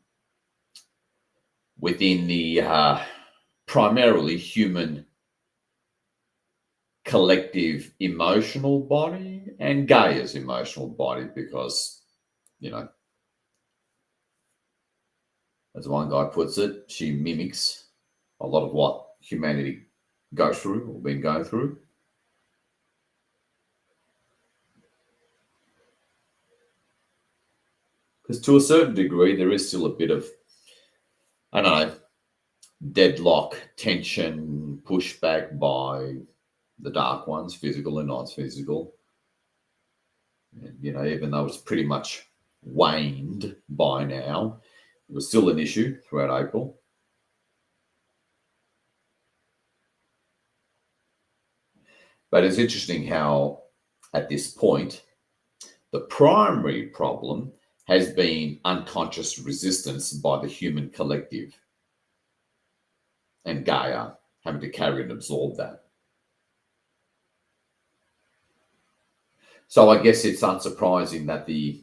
within the primarily human collective emotional body and Gaia's emotional body, because, as one guy puts it, she mimics a lot of what humanity goes through or been going through. Because to a certain degree, there is still a bit of, I don't know, deadlock, tension, pushback by the dark ones, physical and non-physical. And, even though it's pretty much waned by now, it was still an issue throughout April. But it's interesting how, at this point, the primary problem has been unconscious resistance by the human collective, and Gaia having to carry and absorb that. So I guess it's unsurprising that the,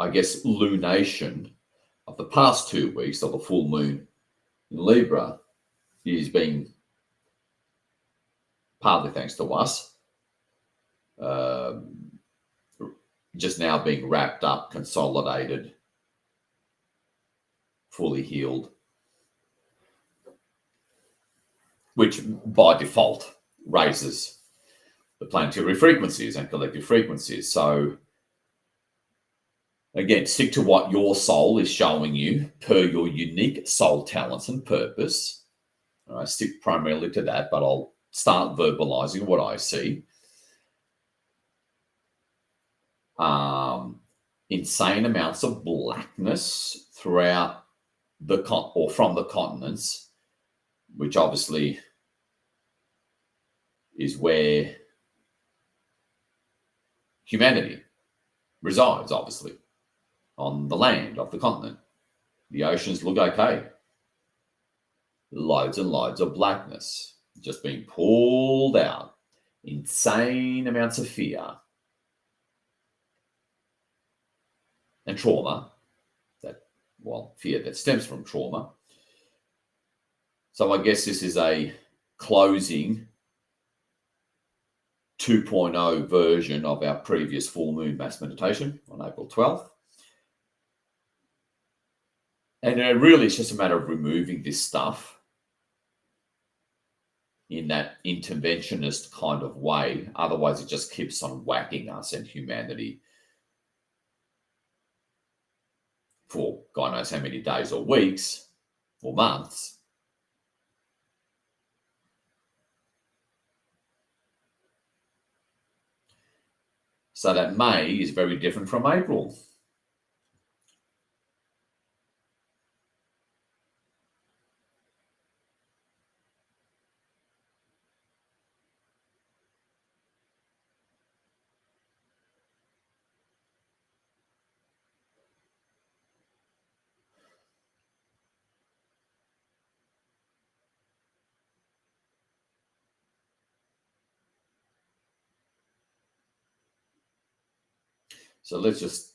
lunation of the past 2 weeks of the full moon in Libra is being, partly thanks to us, just now being wrapped up, consolidated, fully healed, which by default raises the planetary frequencies and collective frequencies. So again, stick to what your soul is showing you per your unique soul talents and purpose. I stick primarily to that, but I'll start verbalizing what I see. Insane amounts of blackness throughout from the continents, which obviously is where humanity resides, obviously, on the land of the continent. The oceans look okay. loads and loads of blackness just being pulled out. Insane amounts of fear and trauma, fear that stems from trauma. So I guess this is a closing 2.0 version of our previous full moon mass meditation on April 12th. And really, it's just a matter of removing this stuff in that interventionist kind of way. Otherwise, it just keeps on whacking us and humanity for God knows how many days or weeks or months. So that May is very different from April. So this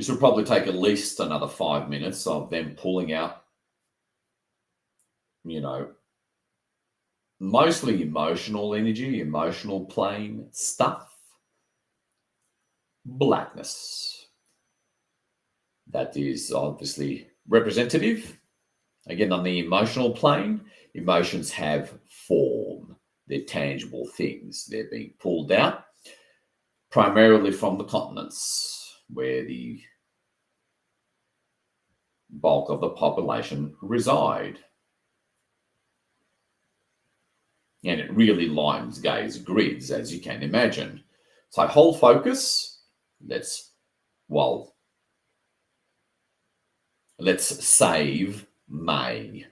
will probably take at least another 5 minutes of them pulling out, mostly emotional energy, emotional plane stuff, blackness. That is obviously representative. Again, on the emotional plane, emotions have form. They're tangible things. They're being pulled out primarily from the continents where the bulk of the population reside. And it really lines gaze grids, as you can imagine. So hold focus. Let's save May.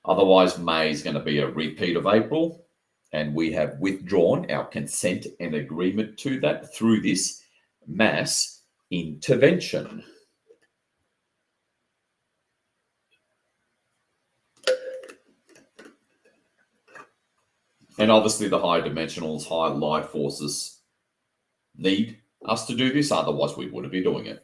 Otherwise, May is going to be a repeat of April, and we have withdrawn our consent and agreement to that through this mass intervention. And obviously the high dimensionals, high light forces need us to do this, otherwise we wouldn't be doing it.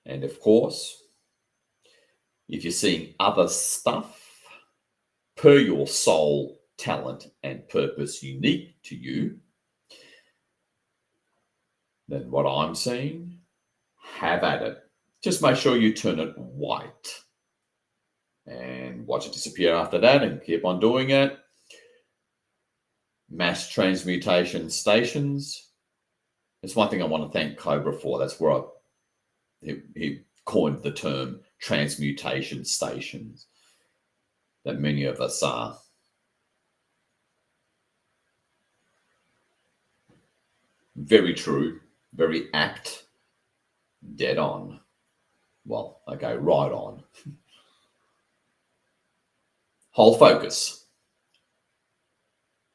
And of course, if you're seeing other stuff per your soul, talent, and purpose unique to you, then what I'm seeing, have at it. Just make sure you turn it white and watch it disappear after that and keep on doing it. Mass transmutation stations. It's one thing I want to thank Cobra for. That's where he coined the term transmutation stations that many of us are. Very true, very apt, dead on. Well, okay, right on. Hold focus.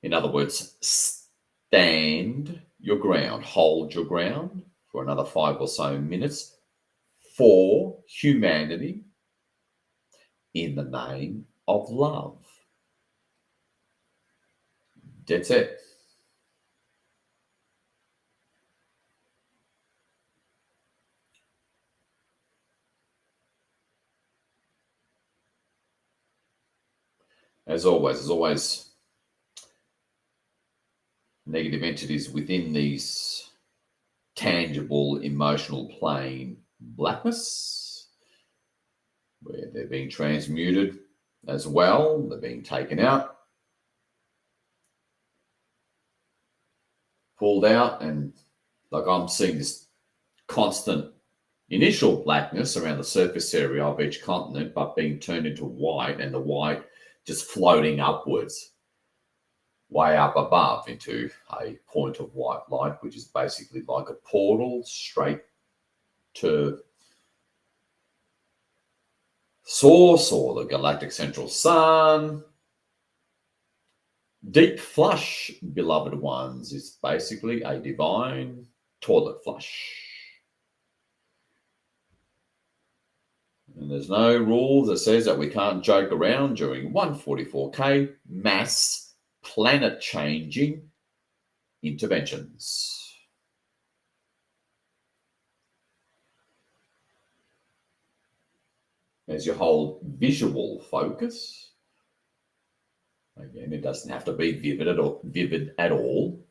In other words, stand your ground, hold your ground for another 5 or so minutes for humanity in the name of love. That's it. As always, negative entities within these tangible emotional plane blackness, where they're being transmuted as well, they're being taken out, pulled out, and like I'm seeing this constant initial blackness around the surface area of each continent, but being turned into white, and the white just floating upwards, way up above into a point of white light, which is basically like a portal straight to source or the galactic central sun. Deep flush, beloved ones, is basically a divine toilet flush. And there's no rule that says that we can't joke around during 144K mass planet-changing interventions. As you hold visual focus, again, it doesn't have to be vivid at all.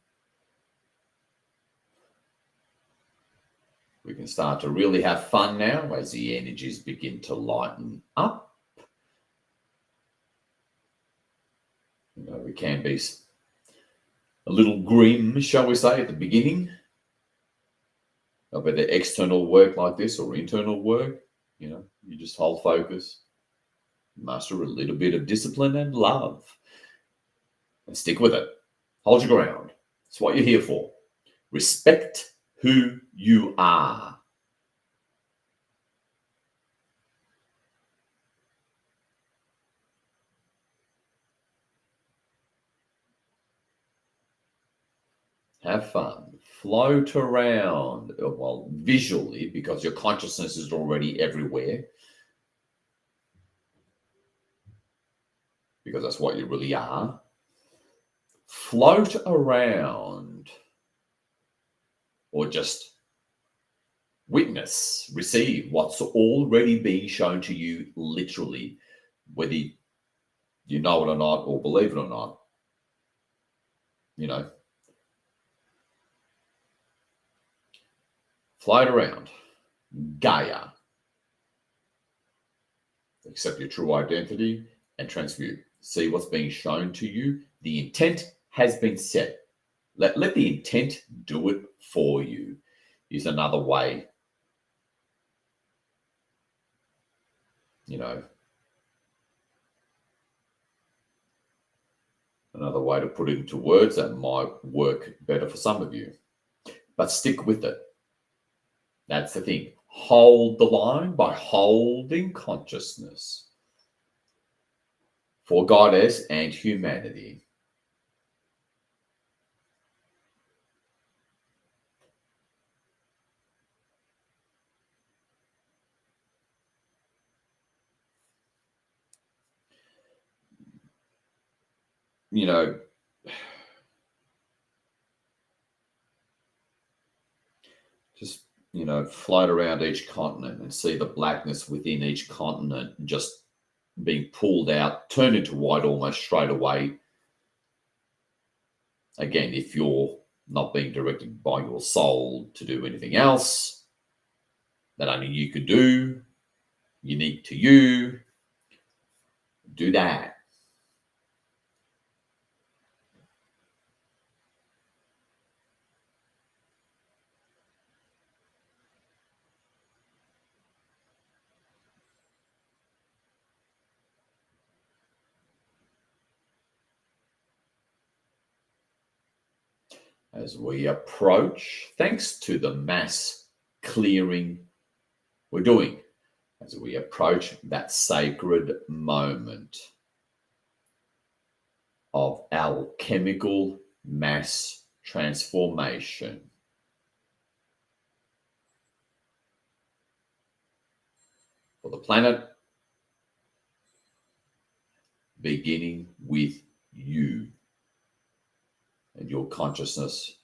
We can start to really have fun now as the energies begin to lighten up. You know, we can be a little grim, shall we say, at the beginning of whether external work like this or internal work. You know, you just hold focus, master a little bit of discipline and love, and stick with it. Hold your ground. It's what you're here for. Respect who you are. Have fun. Float around, well, visually, because your consciousness is already everywhere. Because that's what you really are. Float around, or just witness, receive what's already being shown to you literally, whether you know it or not, or believe it or not. You know, float around. Gaia. Accept your true identity and transmute. See what's being shown to you. The intent has been set. Let the intent do it for you, is another way. You know, another way to put it into words that might work better for some of you. But stick with it. That's the thing. Hold the line by holding consciousness for Goddess and humanity. You know, just, you know, float around each continent and see the blackness within each continent just being pulled out, turned into white almost straight away. Again, if you're not being directed by your soul to do anything else that only you could do, unique to you, do that. As we approach, thanks to the mass clearing we're doing, as we approach that sacred moment of alchemical mass transformation. For the planet, beginning with you and your consciousness.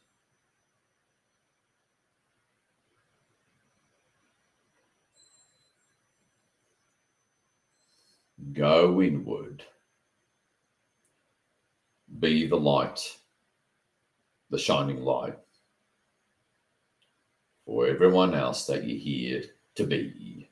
Go inward. Be the light, the shining light for everyone else that you're here to be.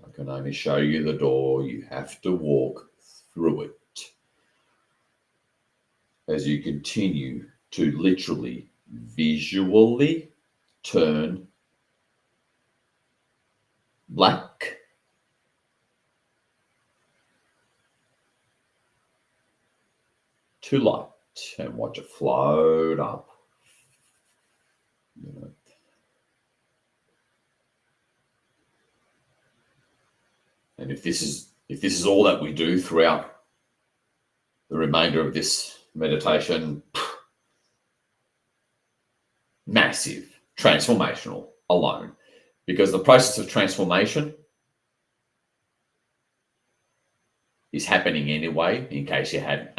I can only show you the door. You have to walk through it. As you continue to literally, visually turn black to light. and watch it float up. You know. And if this is all that we do throughout the remainder of this meditation, massive, transformational alone. Because the process of transformation is happening anyway, in case you had,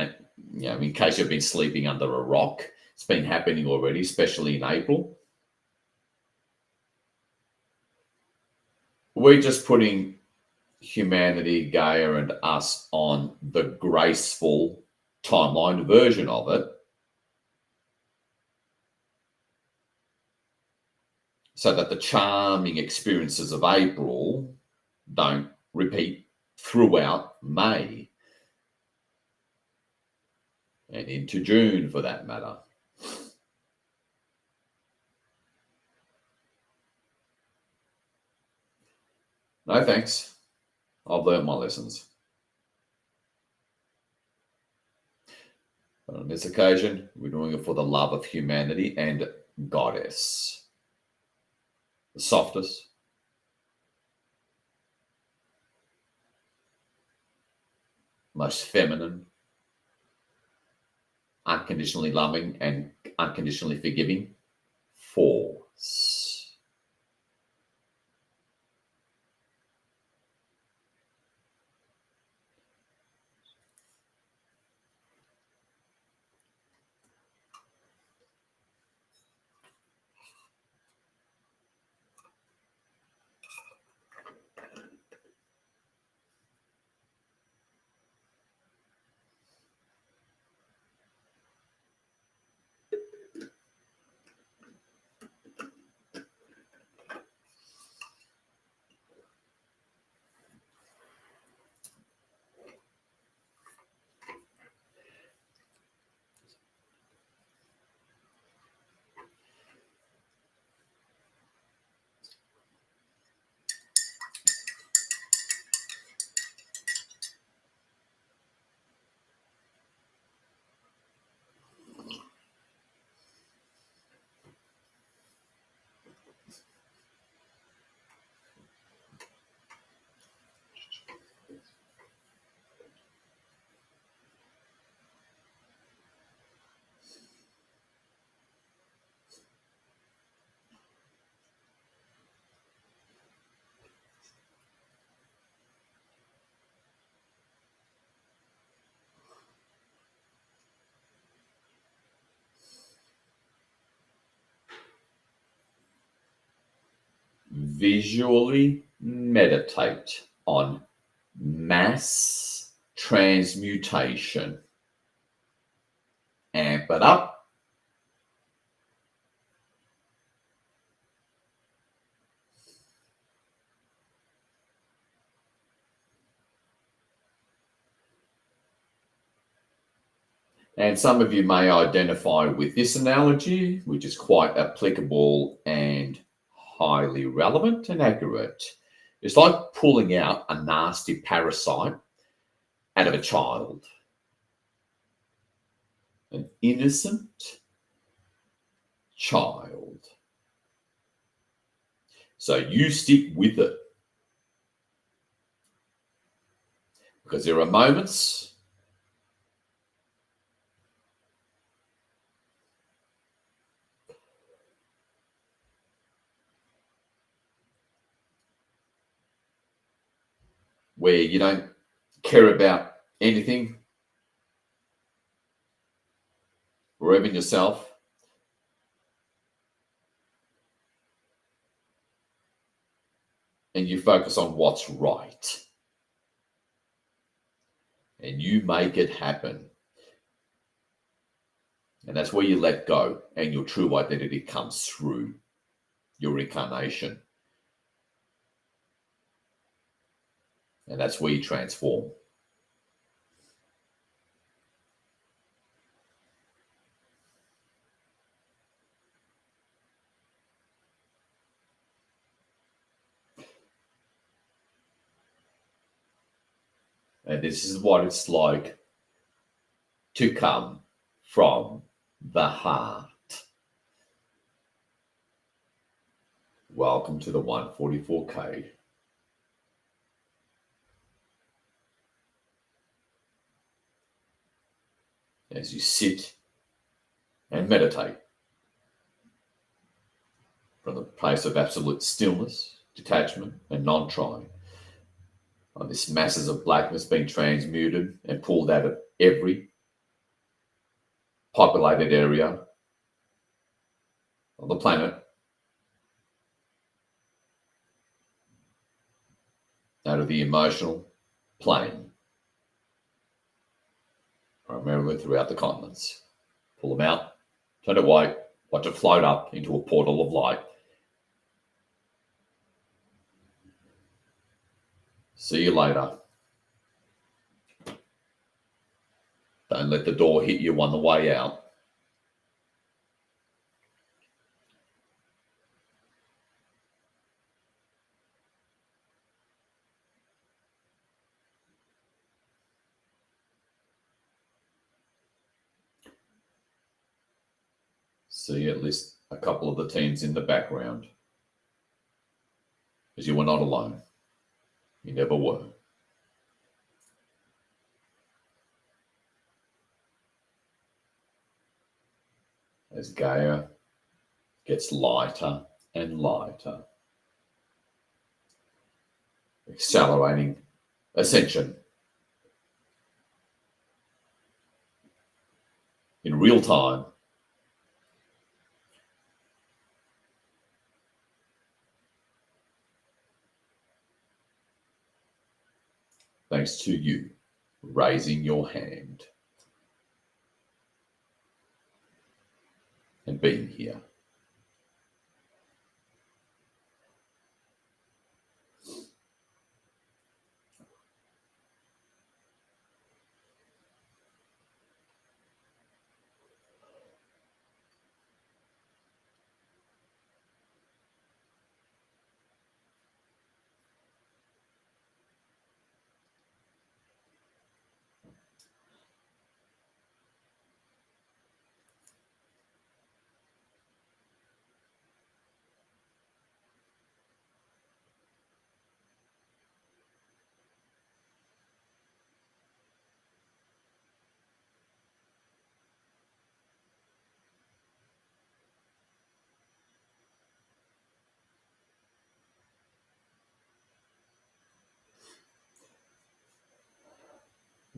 in case you've been sleeping under a rock. It's been happening already, especially in April. We're just putting humanity, Gaia, and us on the graceful timeline version of it, so that the charming experiences of April don't repeat throughout May and into June, for that matter. No thanks. I've learned my lessons. But on this occasion, we're doing it for the love of humanity and Goddess. The softest, most feminine, unconditionally loving, and unconditionally forgiving force. Visually meditate on mass transmutation. Amp it up. And some of you may identify with this analogy, which is quite applicable and highly relevant and accurate. It's like pulling out a nasty parasite out of a child. An innocent child. So you stick with it. Because there are moments where you don't care about anything or even yourself. And you focus on what's right. And you make it happen. And that's where you let go and your true identity comes through your incarnation. And that's where you transform. And this is what it's like to come from the heart. Welcome to the 144K. As you sit and meditate from the place of absolute stillness, detachment, and non-trying, on this masses of blackness being transmuted and pulled out of every populated area on the planet, out of the emotional plane, primarily throughout the continents. Pull them out, turn it white, watch it float up into a portal of light. See you later. Don't let the door hit you on the way out. See at least a couple of the teams in the background, because you were not alone. You never were. As Gaia gets lighter and lighter, accelerating ascension in real time. Thanks to you raising your hand and being here.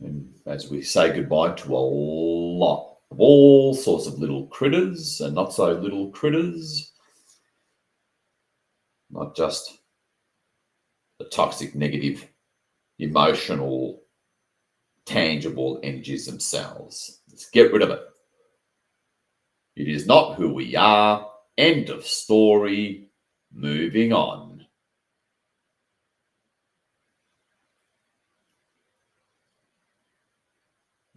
And as we say goodbye to a lot of all sorts of little critters and not so little critters, not just the toxic, negative, emotional, tangible energies themselves. Let's get rid of it. It is not who we are. End of story. Moving on.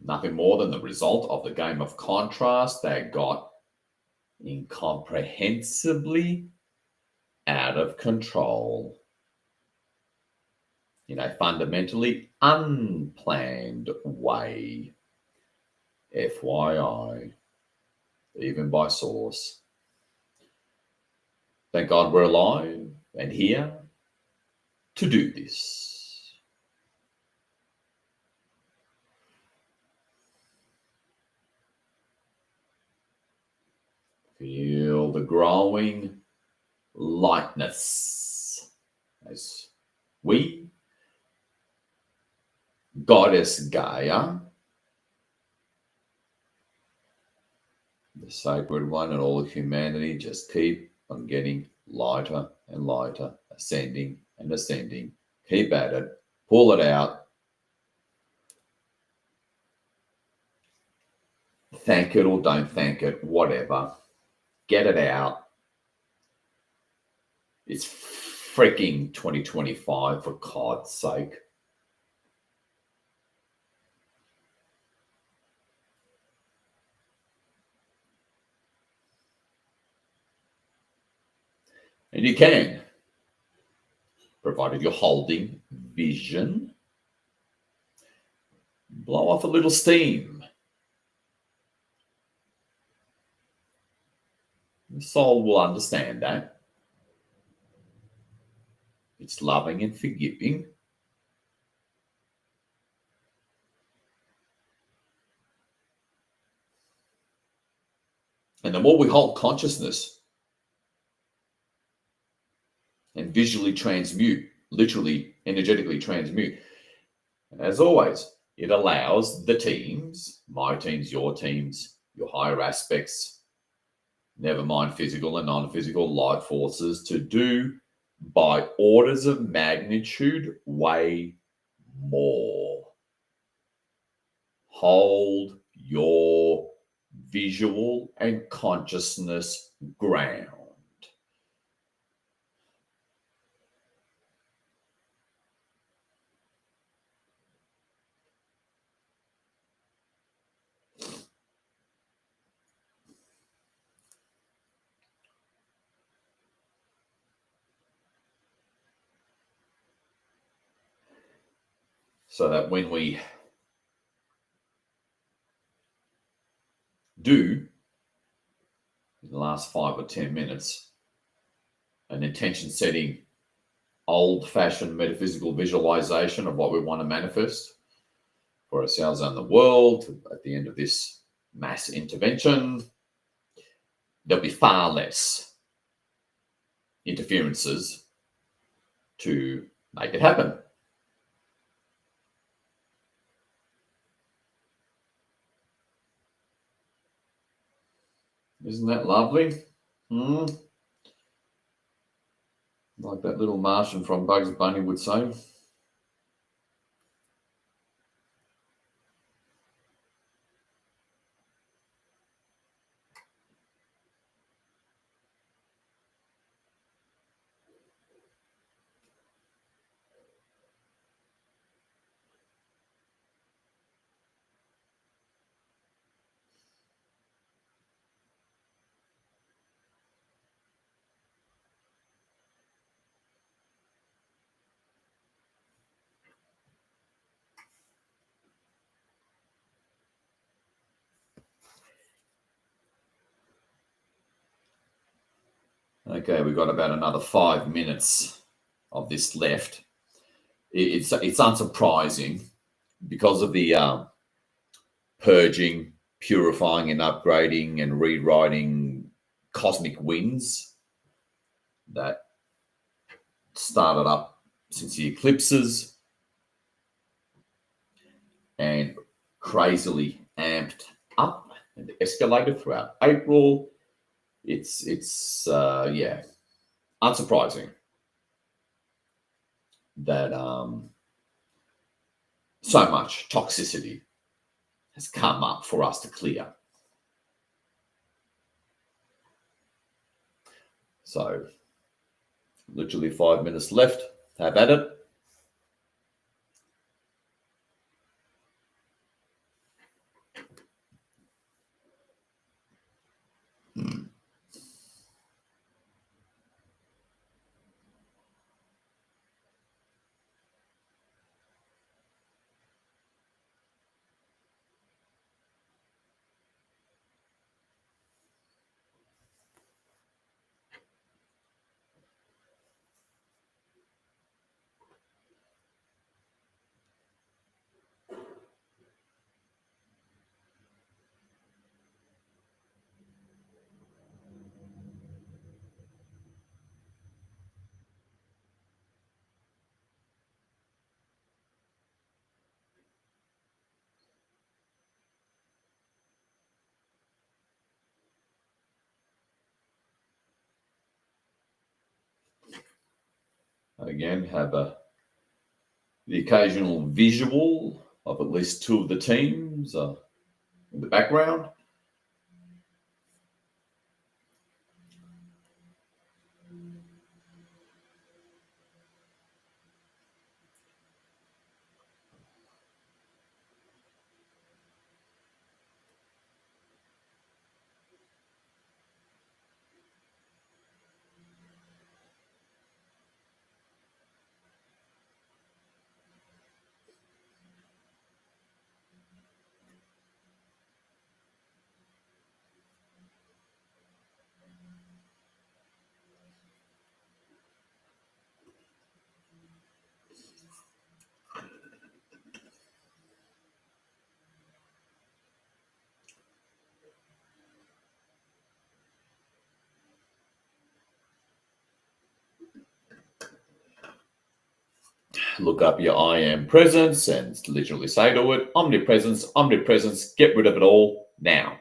Nothing more than the result of the game of contrast that got incomprehensibly out of control in a fundamentally unplanned way. FYI, even by source. Thank God we're alive and here to do this. Feel the growing lightness as we, Goddess Gaia, the Sacred One, and all of humanity just keep on getting lighter and lighter, ascending and ascending. Keep at it, pull it out. Thank it or don't thank it, whatever. Get it out. It's freaking 2025, for God's sake. And you can, provided you're holding vision, blow off a little steam. The soul will understand that. It's loving and forgiving. And the more we hold consciousness and visually transmute, literally, energetically transmute, as always, it allows the teams, my teams, your higher aspects, never mind physical and non-physical light forces, to do by orders of magnitude way more. Hold your visual and consciousness ground. So that when we do, in the last 5 or 10 minutes, an intention setting, old-fashioned metaphysical visualization of what we want to manifest for ourselves and the world at the end of this mass intervention, there'll be far less interferences to make it happen. Isn't that lovely? Like that little Martian from Bugs Bunny would say. Okay, we've got about another 5 minutes of this left. It's unsurprising because of the purging, purifying, and upgrading and rewriting cosmic winds that started up since the eclipses and crazily amped up and escalated throughout April. It's unsurprising that so much toxicity has come up for us to clear. So, literally 5 minutes left. Have at it. Again, have the occasional visual of at least two of the teams in the background. look up your I am presence and literally say to it, omnipresence, omnipresence, get rid of it all now.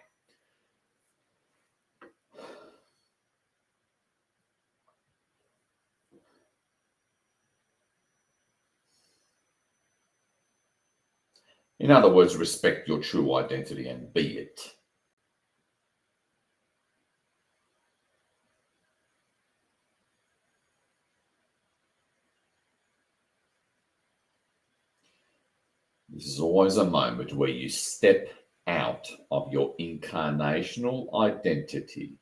In other words, respect your true identity and be it. This is always a moment where you step out of your incarnational identity.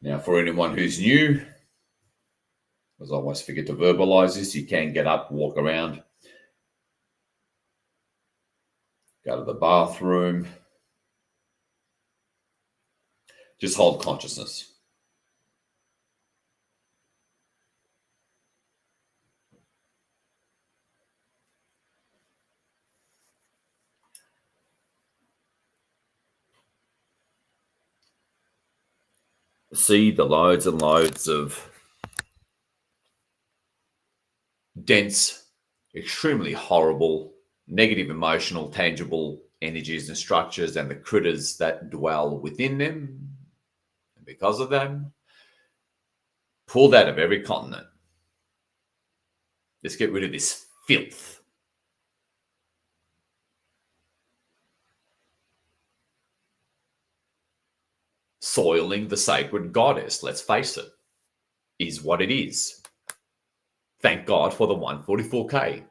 Now, for anyone who's new, as I always forget to verbalize this, you can get up, walk around, go to the bathroom. Just hold consciousness. See the loads and loads of dense, extremely horrible, negative emotional, tangible energies and structures and the critters that dwell within them. And because of them, pull that of every continent. Let's get rid of this filth. Soiling the sacred goddess, let's face it, is what it is. Thank God for the 144K.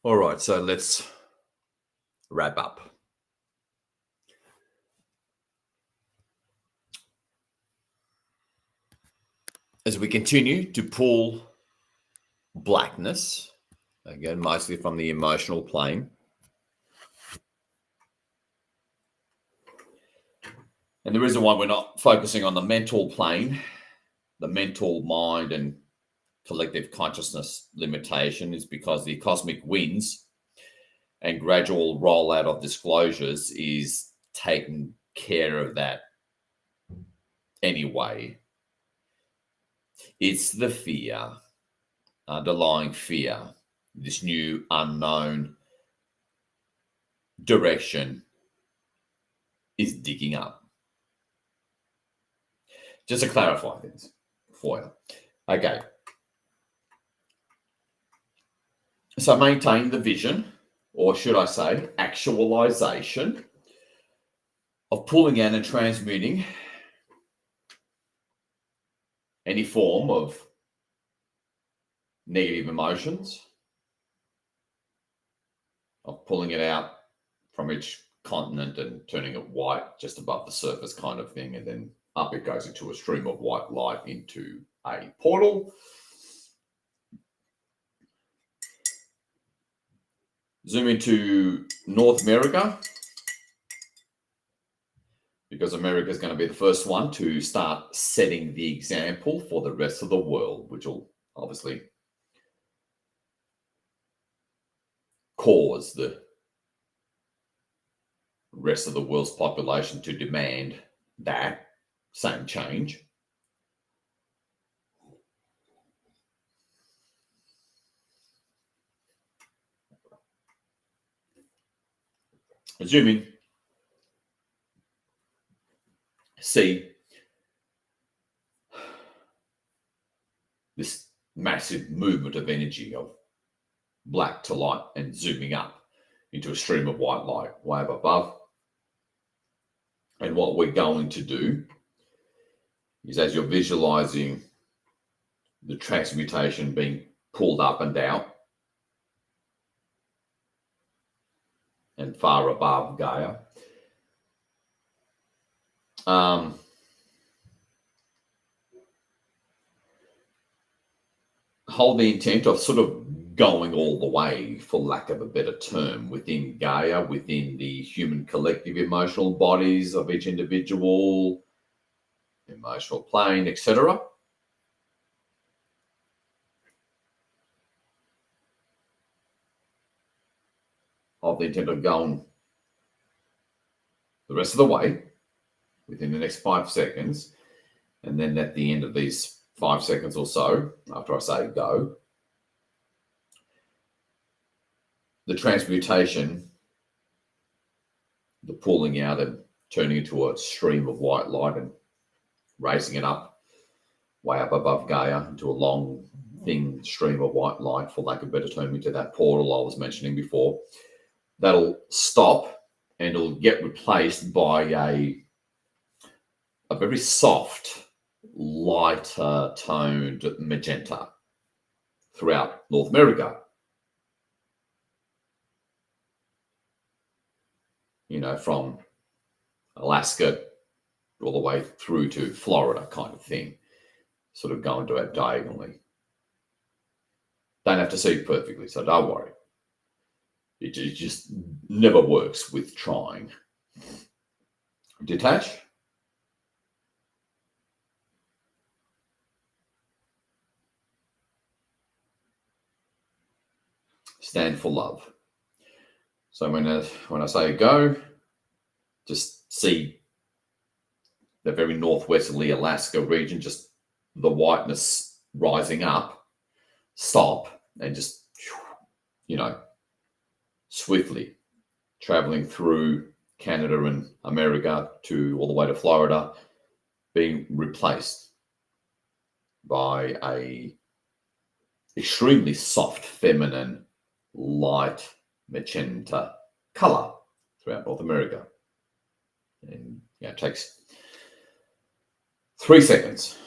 All right, so let's wrap up. As we continue to pull blackness, again, mostly from the emotional plane, and the reason why we're not focusing on the mental plane, the mental mind and collective consciousness limitation, is because the cosmic winds and gradual rollout of disclosures is taking care of that anyway. It's the fear, underlying fear, this new unknown direction is digging up. Just to clarify things for you. Okay. So maintain the vision, or should I say actualization, of pulling out and transmuting any form of negative emotions, of pulling it out from each continent and turning it white just above the surface kind of thing, and then up it goes into a stream of white light into a portal. Zoom into North America, because America is going to be the first one to start setting the example for the rest of the world, which will obviously cause the rest of the world's population to demand that same change. Zoom in. See this massive movement of energy of black to light and zooming up into a stream of white light way up above. And what we're going to do is, as you're visualizing the transmutation being pulled up and out and far above Gaia, hold the intent of sort of going all the way, for lack of a better term, within Gaia, within the human collective emotional bodies of each individual, emotional plane, etc. Hold the intent of going the rest of the way within the next 5 seconds. And then at the end of these 5 seconds or so, after I say go, the transmutation, the pulling out and turning into a stream of white light and raising it up, way up above Gaia, into a long, thin stream of white light, for lack of a better term, into that portal I was mentioning before, that'll stop and it'll get replaced by a very soft, lighter toned magenta throughout North America. You know, from Alaska all the way through to Florida kind of thing, sort of going to it diagonally. Don't have to see perfectly, so don't worry. It just never works with trying. Detach. Stand for love. So when I say go, just see the very northwesterly Alaska region, just the whiteness rising up, stop, and just, you know, swiftly traveling through Canada and America to all the way to Florida, being replaced by a extremely soft, feminine, light magenta color throughout North America. And it takes 3 seconds.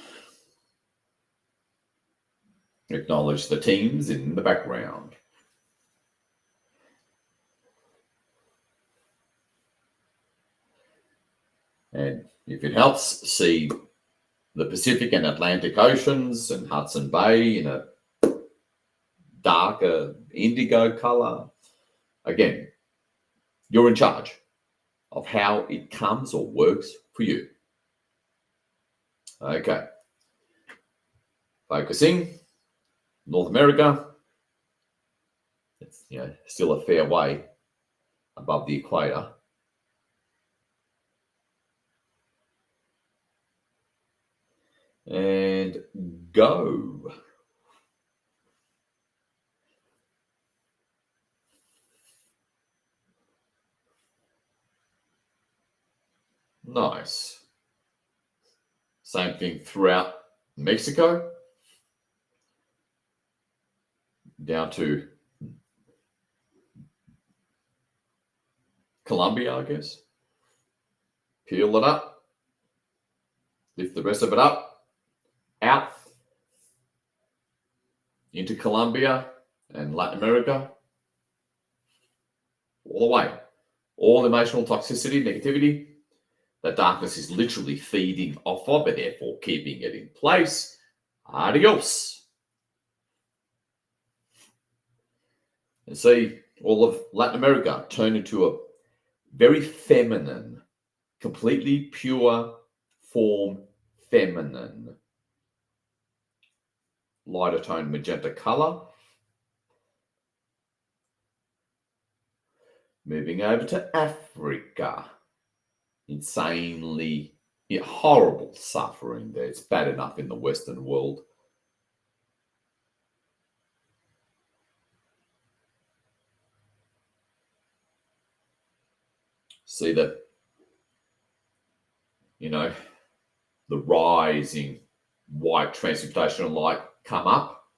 Acknowledge the teams in the background. And if it helps, see the Pacific and Atlantic Oceans and Hudson Bay in a darker indigo color. Again, you're in charge of how it comes or works for you. Okay. Focusing. North America. It's still a fair way above the equator. And go. Nice. Same thing throughout Mexico. Down to Colombia, I guess. Peel it up. Lift the rest of it up. Out. Into Colombia and Latin America. All the way. All emotional toxicity, negativity. The darkness is literally feeding off of it, therefore keeping it in place. Adios. And see, all of Latin America turn into a very feminine, completely pure form, feminine. Lighter tone magenta color. Moving over to Africa. Insanely horrible suffering there. It's bad enough in the Western world. See that, the rising white transmutational light come up.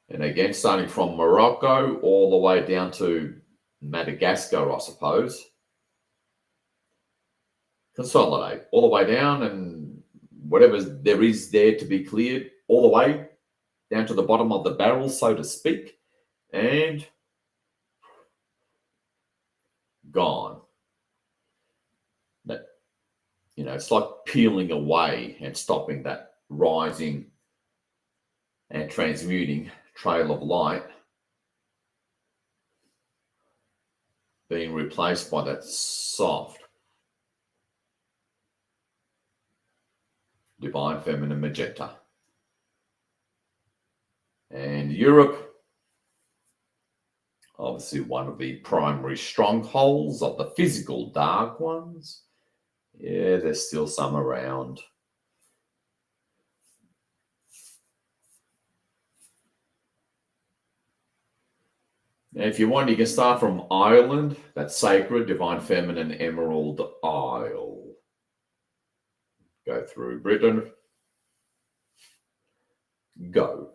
And again, starting from Morocco all the way down to Madagascar, I suppose. Consolidate all the way down, and whatever there is there to be cleared, all the way down to the bottom of the barrel, so to speak, and gone. That, it's like peeling away and stopping that rising and transmuting trail of light, being replaced by that soft, divine feminine magenta. And Europe, obviously one of the primary strongholds of the physical dark ones. Yeah, there's still some around. Now, if you want, you can start from Ireland, that sacred, divine feminine emerald isle. Go through Britain. Go.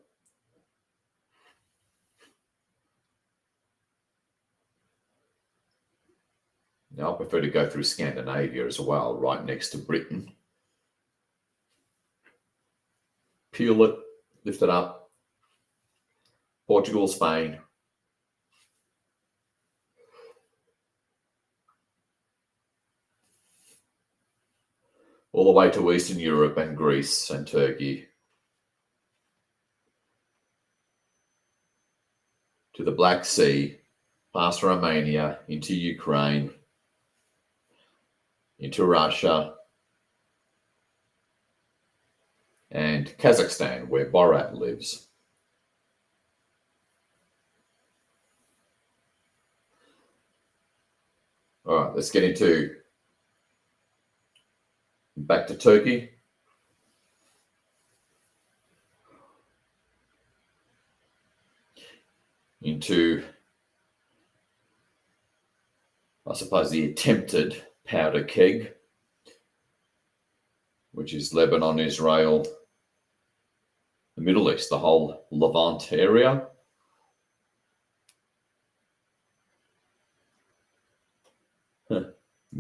Now, I prefer to go through Scandinavia as well, right next to Britain. Peel it, lift it up. Portugal, Spain. All the way to Eastern Europe and Greece and Turkey. To the Black Sea, past Romania, into Ukraine, into Russia, and Kazakhstan, where Borat lives. All right, let's get back to Turkey. Into, I suppose, the attempted powder keg, which is Lebanon, Israel, the Middle East, the whole Levant area.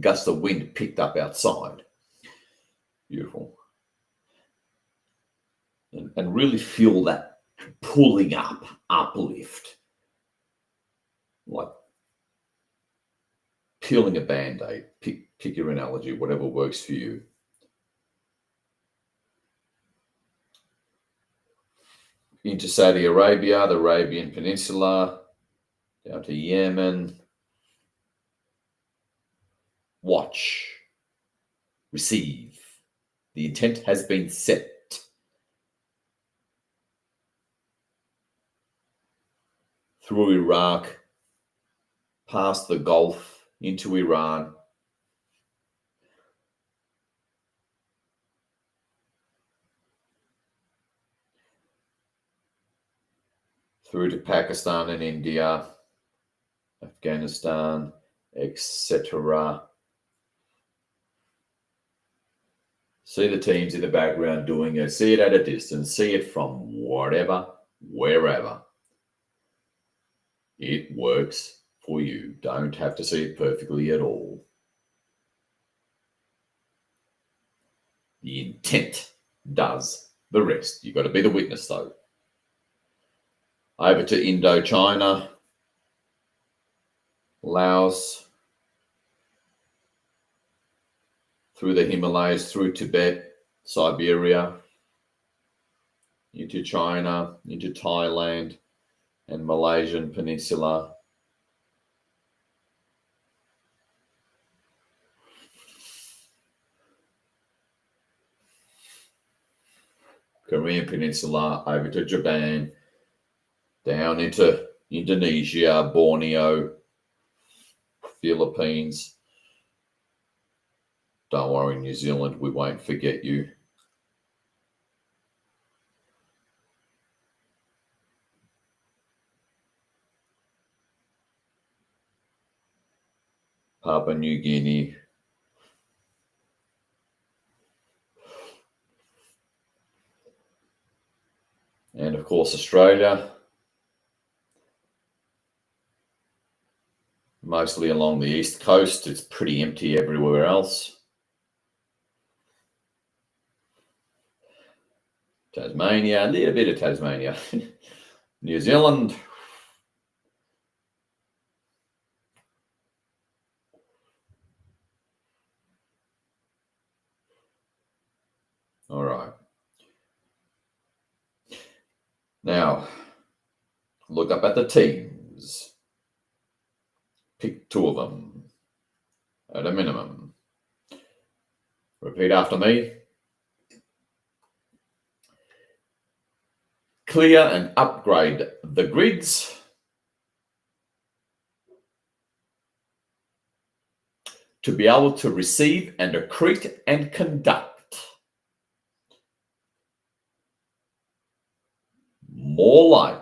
Gust of wind picked up outside. Beautiful. And really feel that pulling up, uplift. Like peeling a Band-Aid. Pick your analogy, whatever works for you. Into Saudi Arabia, the Arabian Peninsula, down to Yemen. Watch. Receive. The intent has been set. Through Iraq, past the Gulf, into Iran. Through to Pakistan and India, Afghanistan, etc. See the teams in the background doing it. See it at a distance. See it from whatever, wherever. It works for you. Don't have to see it perfectly at all. The intent does the rest. You've got to be the witness, though. Over to Indochina, Laos, through the Himalayas, through Tibet, Siberia, into China, into Thailand and Malaysian Peninsula. Korean Peninsula, over to Japan, down into Indonesia, Borneo, Philippines. Don't worry, New Zealand, we won't forget you. Papua New Guinea. And of course, Australia. Mostly along the east coast. It's pretty empty everywhere else. Tasmania, a little bit of Tasmania. New Zealand. All right. Now, look up at the teams. Pick 2 of them at a minimum. Repeat after me. Clear and upgrade the grids. To be able to receive and accrete and conduct more light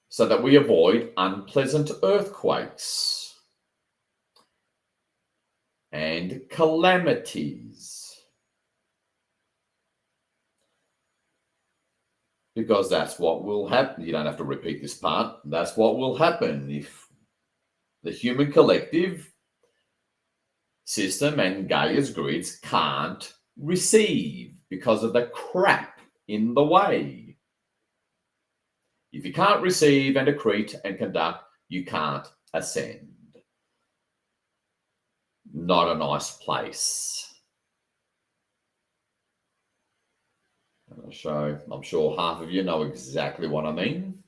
so that we avoid unpleasant earthquakes and calamities. Because that's what will happen. You don't have to repeat this part. That's what will happen if the human collective system and Gaia's grids can't receive because of the crap in the way. If you can't receive and accrete and conduct, you can't ascend. Not a nice place. So I'm sure half of you know exactly what I mean.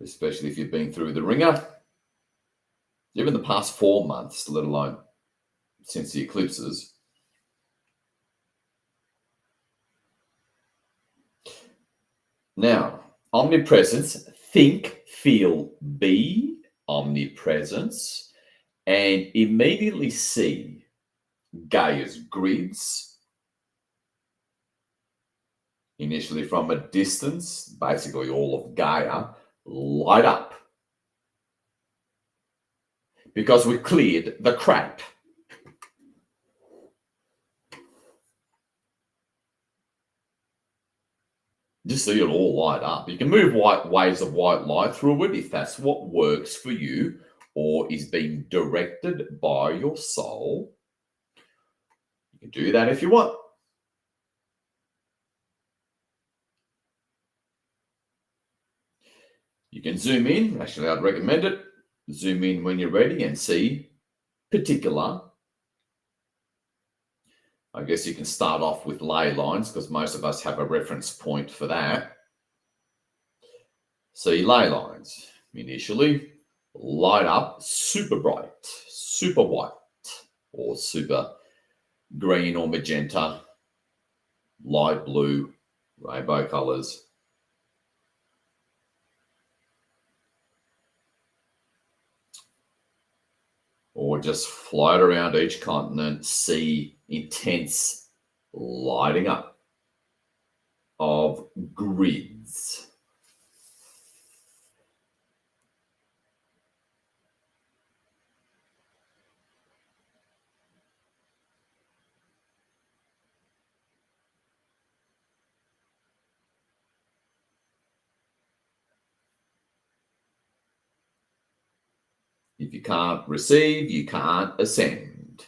Especially if you've been through the ringer. Even the past 4 months, let alone since the eclipses. Now, omnipresence, think, feel, be, omnipresence, and immediately see Gaia's grids, initially from a distance, basically all of Gaia, light up. Because we cleared the crap. Just see it all light up. You can move waves of white light through it if that's what works for you or is being directed by your soul. You can do that if you want. You can zoom in. Actually, I'd recommend it. Zoom in when you're ready and see particular. I guess you can start off with ley lines because most of us have a reference point for that. See ley lines initially light up super bright, super white, or super green or magenta, light blue, rainbow colors. Or just float around each continent, see intense lighting up of grids. If you can't receive, you can't ascend.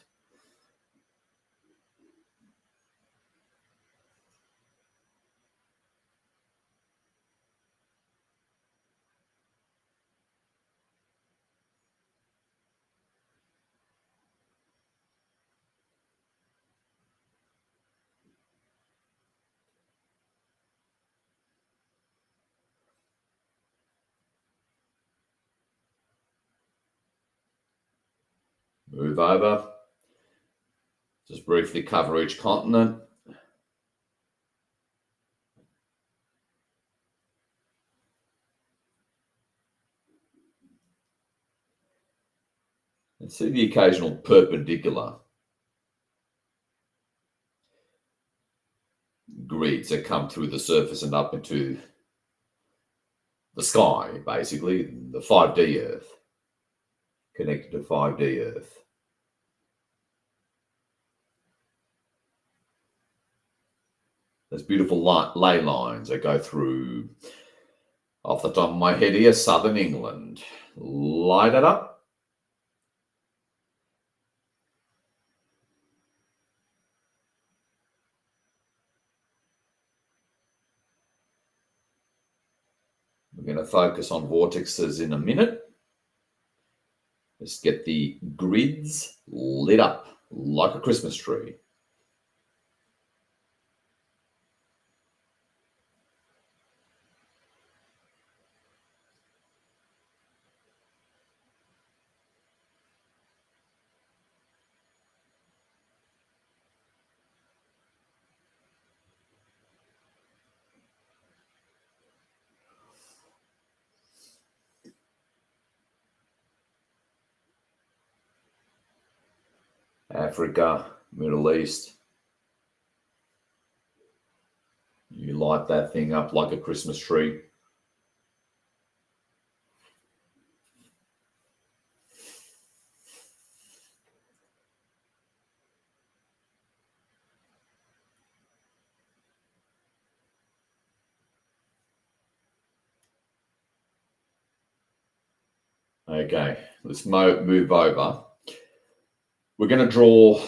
Move over. Just briefly cover each continent. And see the occasional perpendicular grids that come through the surface and up into the sky, basically, the 5D Earth, connected to 5D Earth. There's beautiful ley lines that go through, off the top of my head here, southern England. Light it up. We're going to focus on vortexes in a minute. Let's get the grids lit up like a Christmas tree. Africa, Middle East. You light that thing up like a Christmas tree. Okay, let's move over. We're going to draw,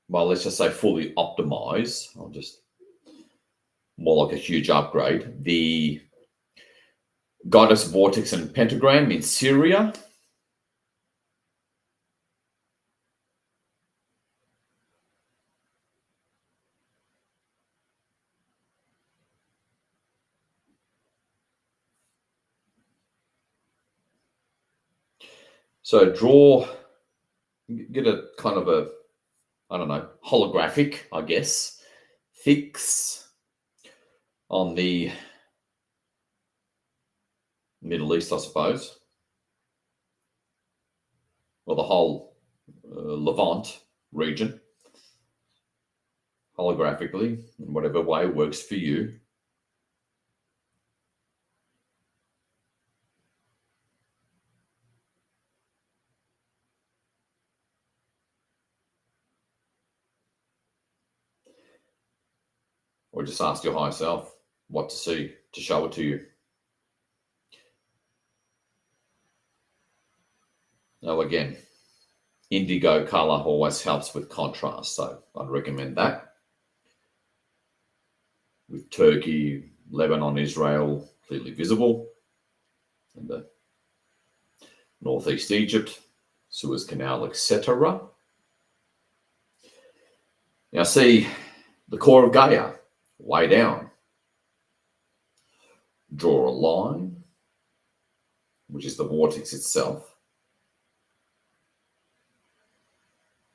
well, let's just say fully optimize. I'll just, more like a huge upgrade. The Goddess Vortex and Pentagram in Syria. So draw, get a kind of a, I don't know, holographic, I guess, fix on the Middle East, I suppose, or the whole Levant region, holographically, in whatever way works for you. Or just ask your higher self what to see, to show it to you. Now, again, indigo color always helps with contrast, so I'd recommend that. With Turkey, Lebanon, Israel, clearly visible in the northeast Egypt, Suez Canal, etc. Now see the core of Gaia, way down. Draw a line, which is the vortex itself,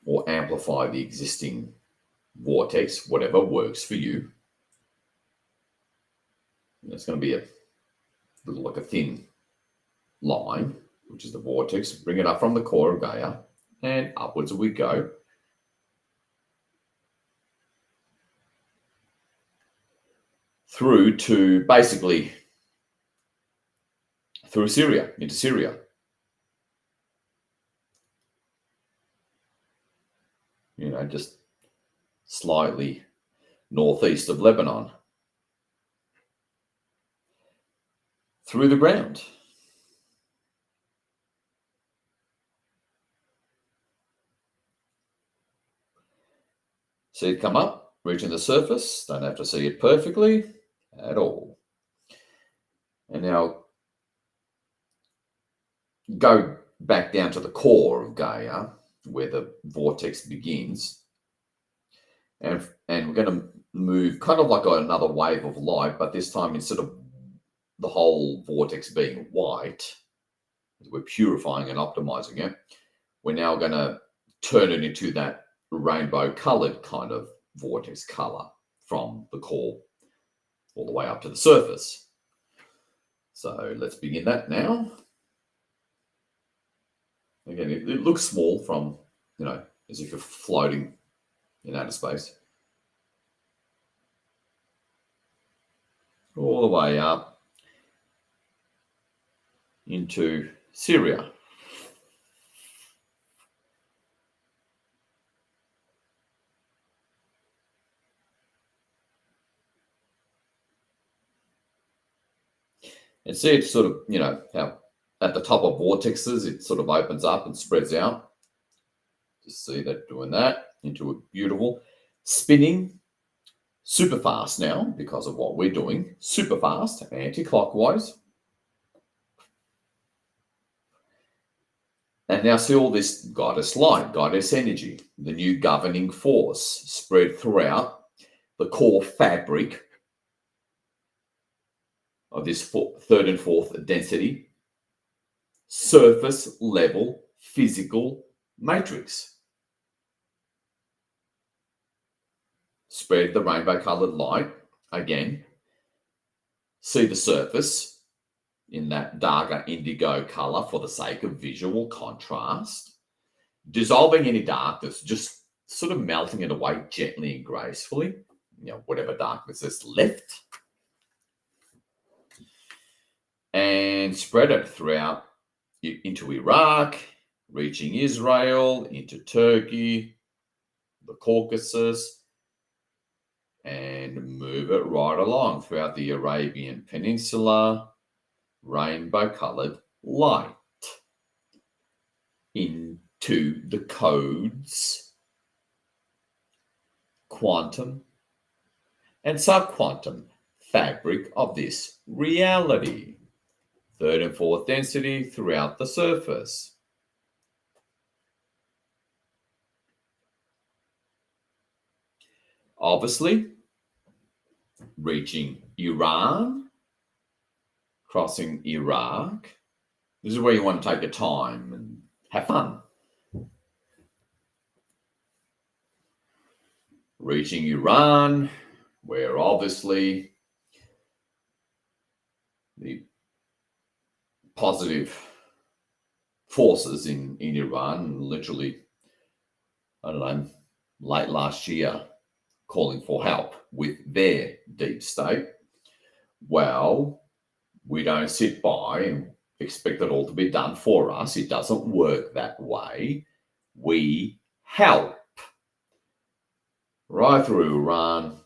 or amplify the existing vortex, whatever works for you. And it's going to be a little like a thin line, which is the vortex. Bring it up from the core of Gaia, and upwards we go. Through to basically through Syria, into Syria. You know, just slightly northeast of Lebanon. Through the ground. See it come up, reaching the surface. Don't have to see it perfectly at all. And now go back down to the core of Gaia, where the vortex begins. And we're going to move kind of like another wave of light, but this time instead of the whole vortex being white, we're purifying and optimizing it. We're now going to turn it into that rainbow colored kind of vortex color from the core all the way up to the surface. So let's begin that now. Again, it looks small from, you know, as if you're floating in outer space. All the way up into Syria. And see it sort of, you know, how at the top of vortexes, it sort of opens up and spreads out. Just see that doing that into a beautiful spinning super fast now because of what we're doing. Super fast, anti-clockwise. And now see all this goddess light, goddess energy, the new governing force spread throughout the core fabric of this third and fourth density, surface level physical matrix. Spread the rainbow colored light again. See the surface in that darker indigo color for the sake of visual contrast. Dissolving any darkness, just sort of melting it away gently and gracefully, you know, whatever darkness is left. And spread it throughout into Iraq, reaching Israel, into Turkey, the Caucasus, and move it right along throughout the Arabian Peninsula, rainbow-colored light into the codes, quantum and subquantum fabric of this reality. Third and fourth density throughout the surface. Obviously, reaching Iran, crossing Iraq. This is where you want to take your time and have fun. Reaching Iran, where obviously the positive forces in Iran literally, I don't know, late last year, calling for help with their deep state. Well, we don't sit by and expect it all to be done for us. It doesn't work that way. We help. Right through Iran,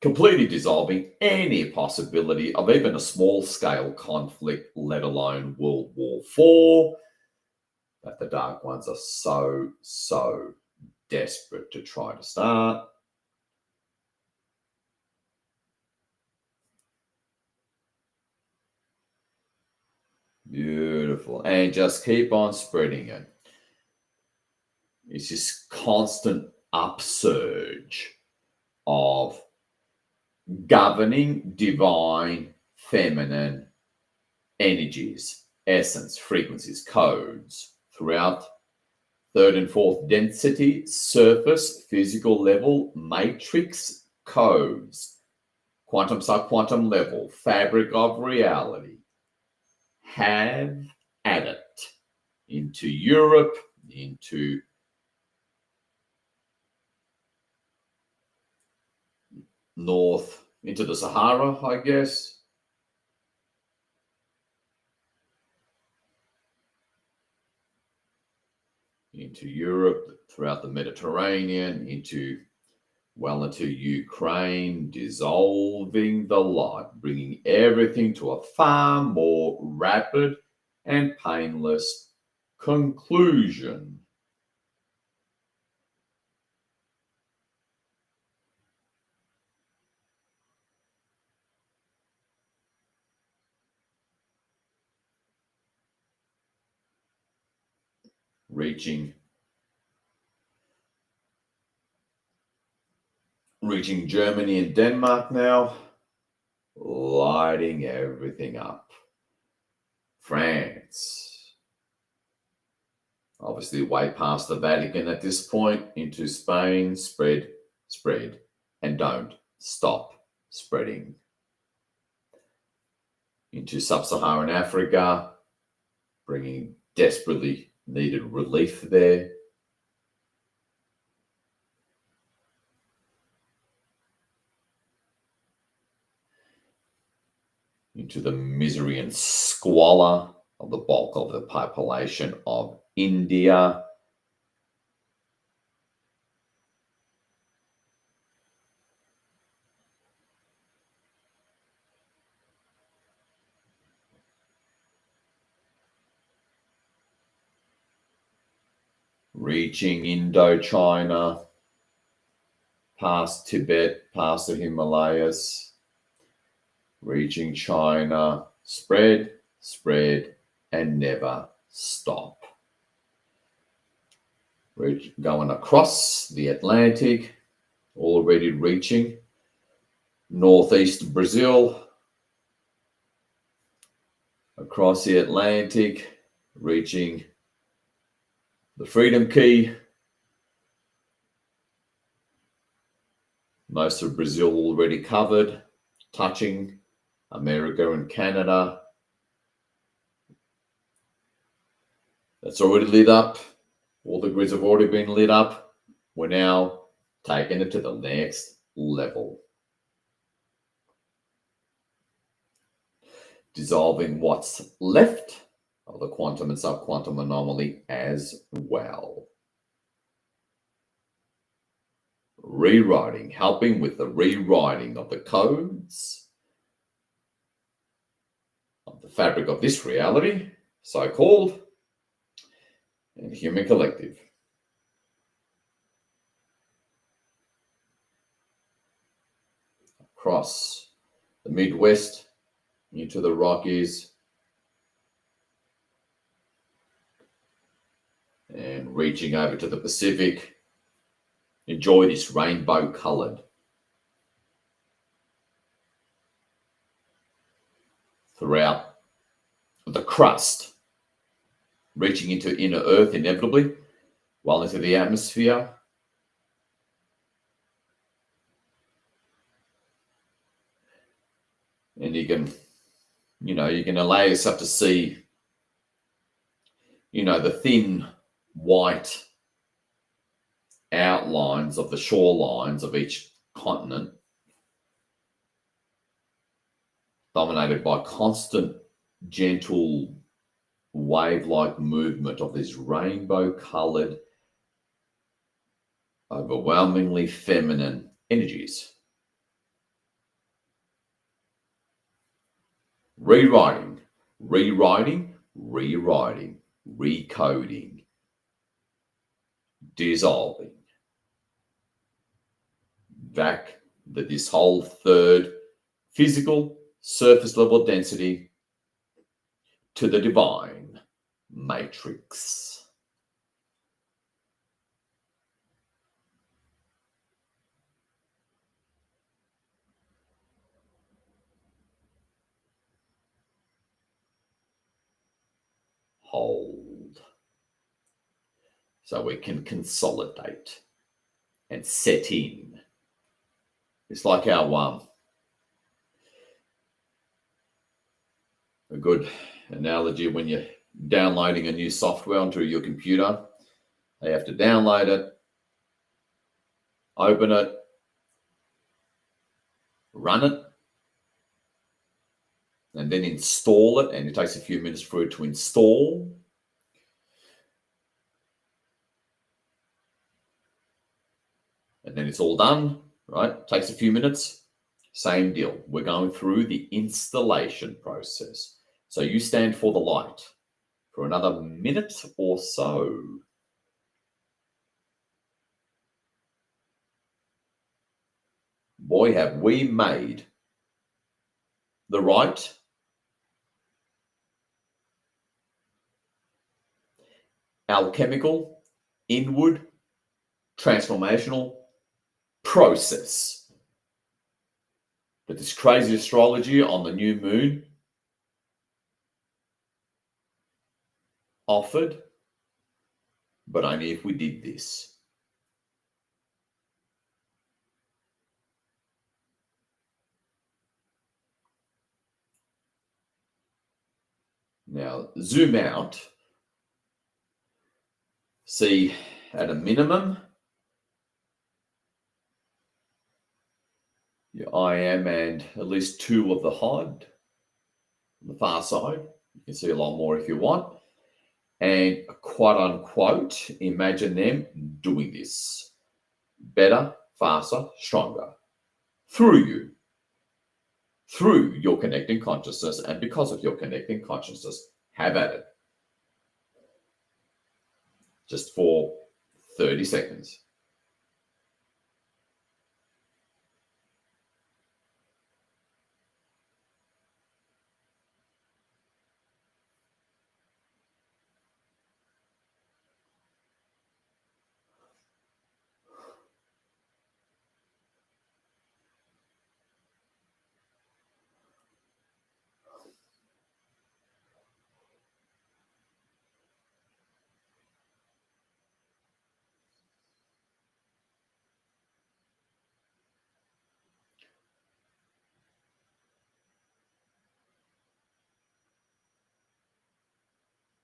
completely dissolving any possibility of even a small-scale conflict, let alone World War IV, that the Dark Ones are so desperate to try to start. Beautiful. And just keep on spreading it. It's this constant upsurge of governing divine feminine energies, essence, frequencies, codes throughout third and fourth density, surface, physical level, matrix codes, quantum, subquantum level, fabric of reality. Have at it into Europe, into north, into the Sahara, I guess. Into Europe, throughout the Mediterranean, into Ukraine, dissolving the light, bringing everything to a far more rapid and painless conclusion. Reaching Germany and Denmark now, lighting everything up. France, obviously way past the Vatican at this point, into Spain, spread, and don't stop spreading. Into sub-Saharan Africa, bringing desperately needed relief there. Into the misery and squalor of the bulk of the population of India. Reaching Indochina, past Tibet, past the Himalayas, reaching China, spread, and never stop. Going across the Atlantic, already reaching northeast Brazil, across the Atlantic, reaching the Freedom Key, most of Brazil already covered, touching America and Canada. That's already lit up. All the grids have already been lit up. We're now taking it to the next level. Dissolving what's left of the quantum and subquantum anomaly as well. Rewriting, helping with the rewriting of the codes of the fabric of this reality, so-called, and human collective. Across the Midwest, into the Rockies, and reaching over to the Pacific. Enjoy this rainbow colored throughout the crust, reaching into inner Earth inevitably, well into the atmosphere. And you can allow yourself to see, the thin white outlines of the shorelines of each continent, dominated by constant, gentle, wave-like movement of these rainbow-colored, overwhelmingly feminine energies. Rewriting, recoding, dissolving. Back this whole third physical surface level density to the divine matrix. Hold. So we can consolidate and set in. It's like our a good analogy when you're downloading a new software onto your computer. They have to download it, open it, run it, and then install it. And it takes a few minutes for it to install. And then it's all done, right? It takes a few minutes. Same deal. We're going through the installation process. So you stand for the light for another minute or so. Boy, have we made the right alchemical, inward, transformational process that this crazy astrology on the new moon offered, but only if we did this. Now, zoom out. See, at a minimum, your I am and at least two of the HOD on the far side. You can see a lot more if you want. And quote unquote, imagine them doing this better, faster, stronger through your connecting consciousness, and because of your connecting consciousness. Have at it. Just for 30 seconds.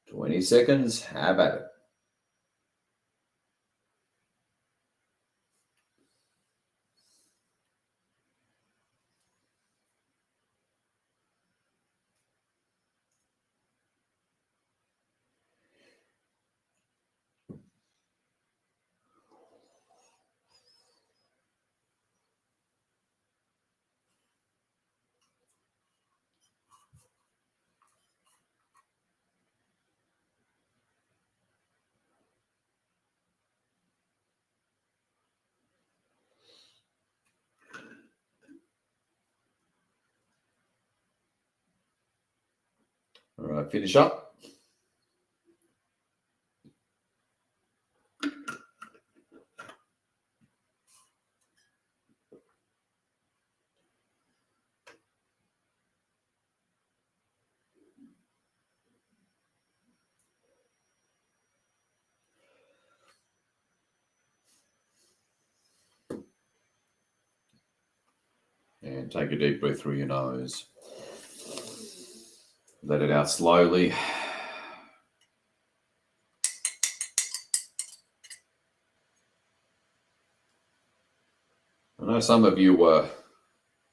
Twenty seconds. Have at it. All right, finish up. And take a deep breath through your nose. Let it out slowly. I know some of you were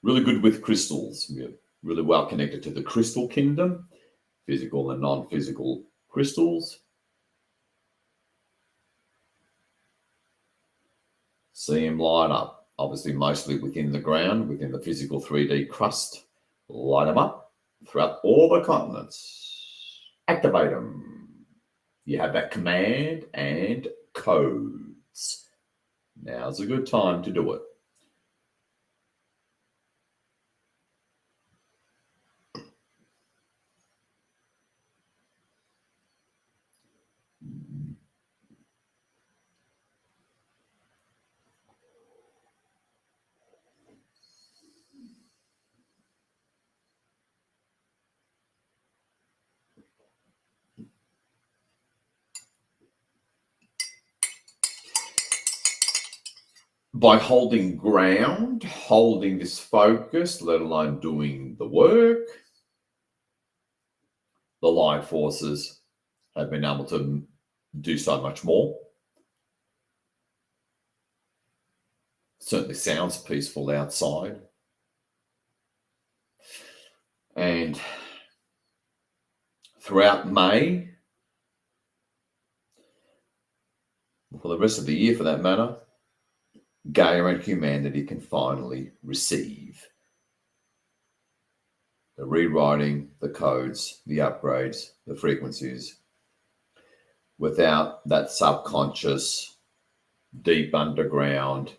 really good with crystals. You're really well connected to the crystal kingdom, physical and non-physical crystals. See them light up. Obviously, mostly within the ground, within the physical 3D crust. Light them up throughout all the continents. Activate them. You have that command and codes. Now's a good time to do it. By holding ground, holding this focus, let alone doing the work, the light forces have been able to do so much more. Certainly sounds peaceful outside. And throughout May, for the rest of the year for that matter, Gaia and humanity can finally receive the rewriting, the codes, the upgrades, the frequencies, without that subconscious, deep underground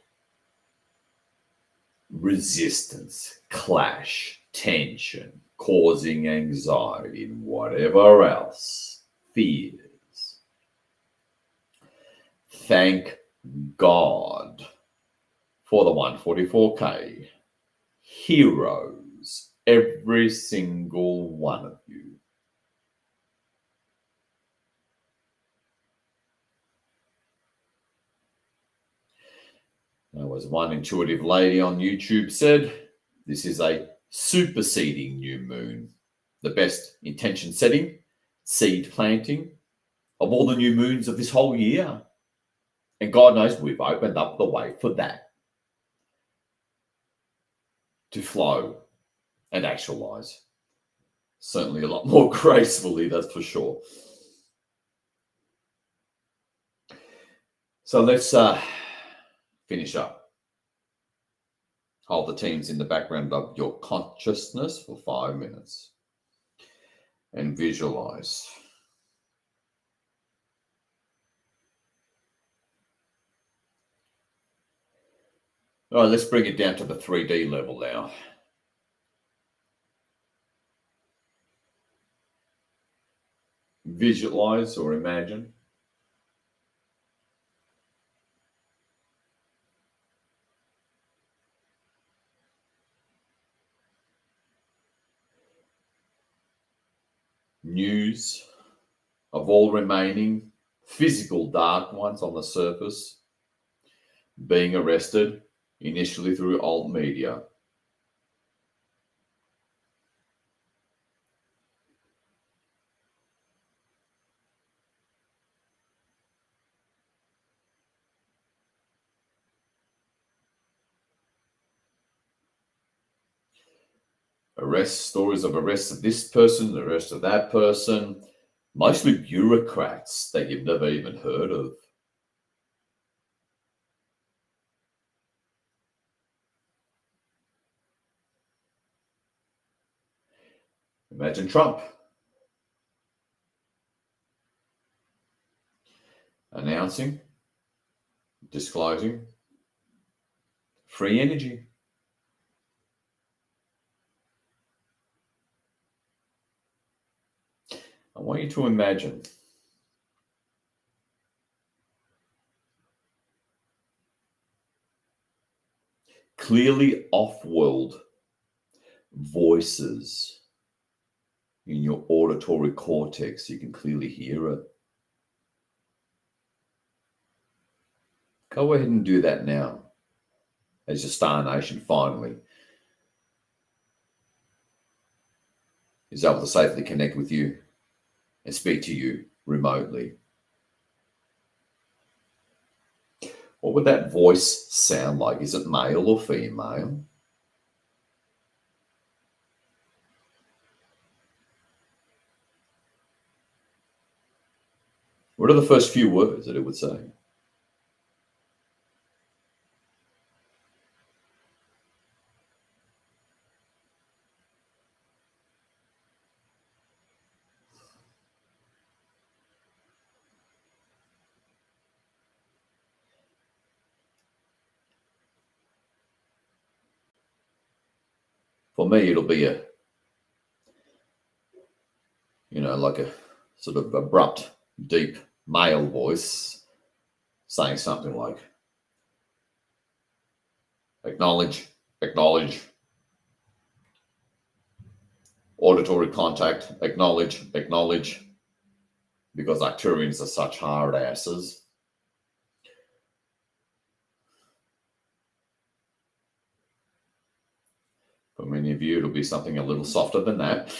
resistance, clash, tension, causing anxiety and whatever else, fears. Thank God for the 144K heroes, every single one of you. As one intuitive lady on YouTube said, this is a superseding new moon, the best intention setting, seed planting of all the new moons of this whole year. And God knows we've opened up the way for that to flow and actualize. Certainly a lot more gracefully, that's for sure. So let's finish up. Hold the teams in the background of your consciousness for 5 minutes and visualize. All right, let's bring it down to the 3D level now. Visualize or imagine news of all remaining physical dark ones on the surface being arrested, initially through alt media. Stories of arrests of this person, the arrest of that person, mostly bureaucrats that you've never even heard of. Imagine Trump announcing, disclosing free energy. I want you to imagine clearly off-world voices in your auditory cortex. You can clearly hear it. Go ahead and do that now as your Star Nation finally is able to safely connect with you and speak to you remotely. What would that voice sound like? Is it male or female? What are the first few words that it would say? For me, it'll be like a sort of abrupt, deep male voice saying something like, acknowledge, acknowledge, auditory contact, acknowledge, acknowledge, because Arcturians are such hard asses. For many of you, it'll be something a little softer than that.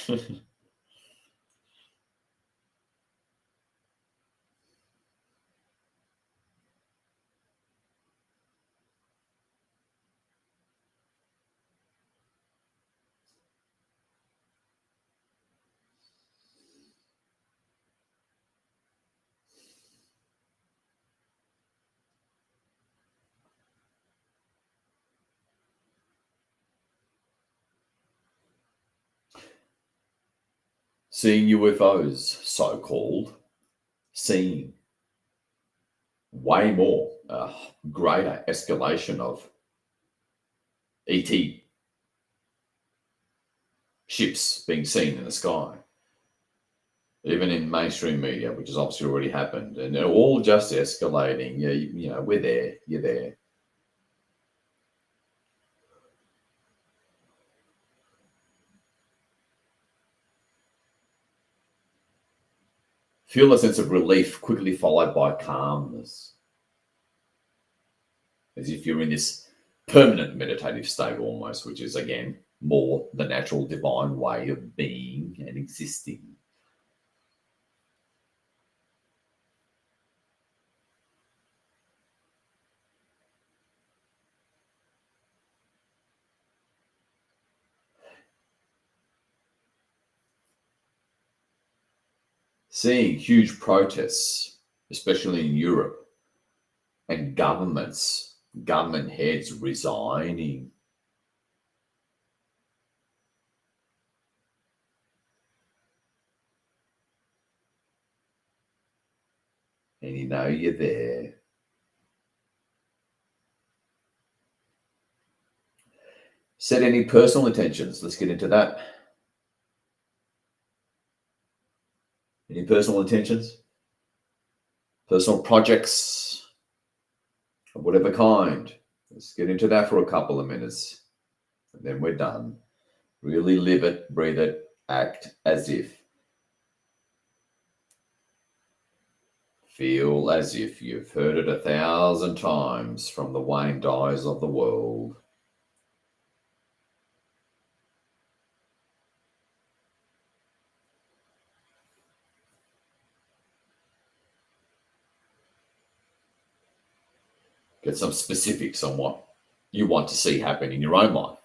Seeing UFOs, so-called, seeing way more, greater escalation of ET ships being seen in the sky, even in mainstream media, which has obviously already happened, and they're all just escalating. Yeah, you know, we're there, you're there. Feel a sense of relief quickly followed by calmness, as if you're in this permanent meditative state almost, which is again more the natural divine way of being and existing. Seeing huge protests, especially in Europe, and government heads resigning. And you know you're there. Set any personal intentions. Let's get into that. Any personal intentions? Personal projects of whatever kind. Let's get into that for a couple of minutes. And then we're done. Really live it, breathe it, act as if. Feel as if you've heard it 1,000 times from the Wayne Dyes of the world. Get some specifics on what you want to see happen in your own life.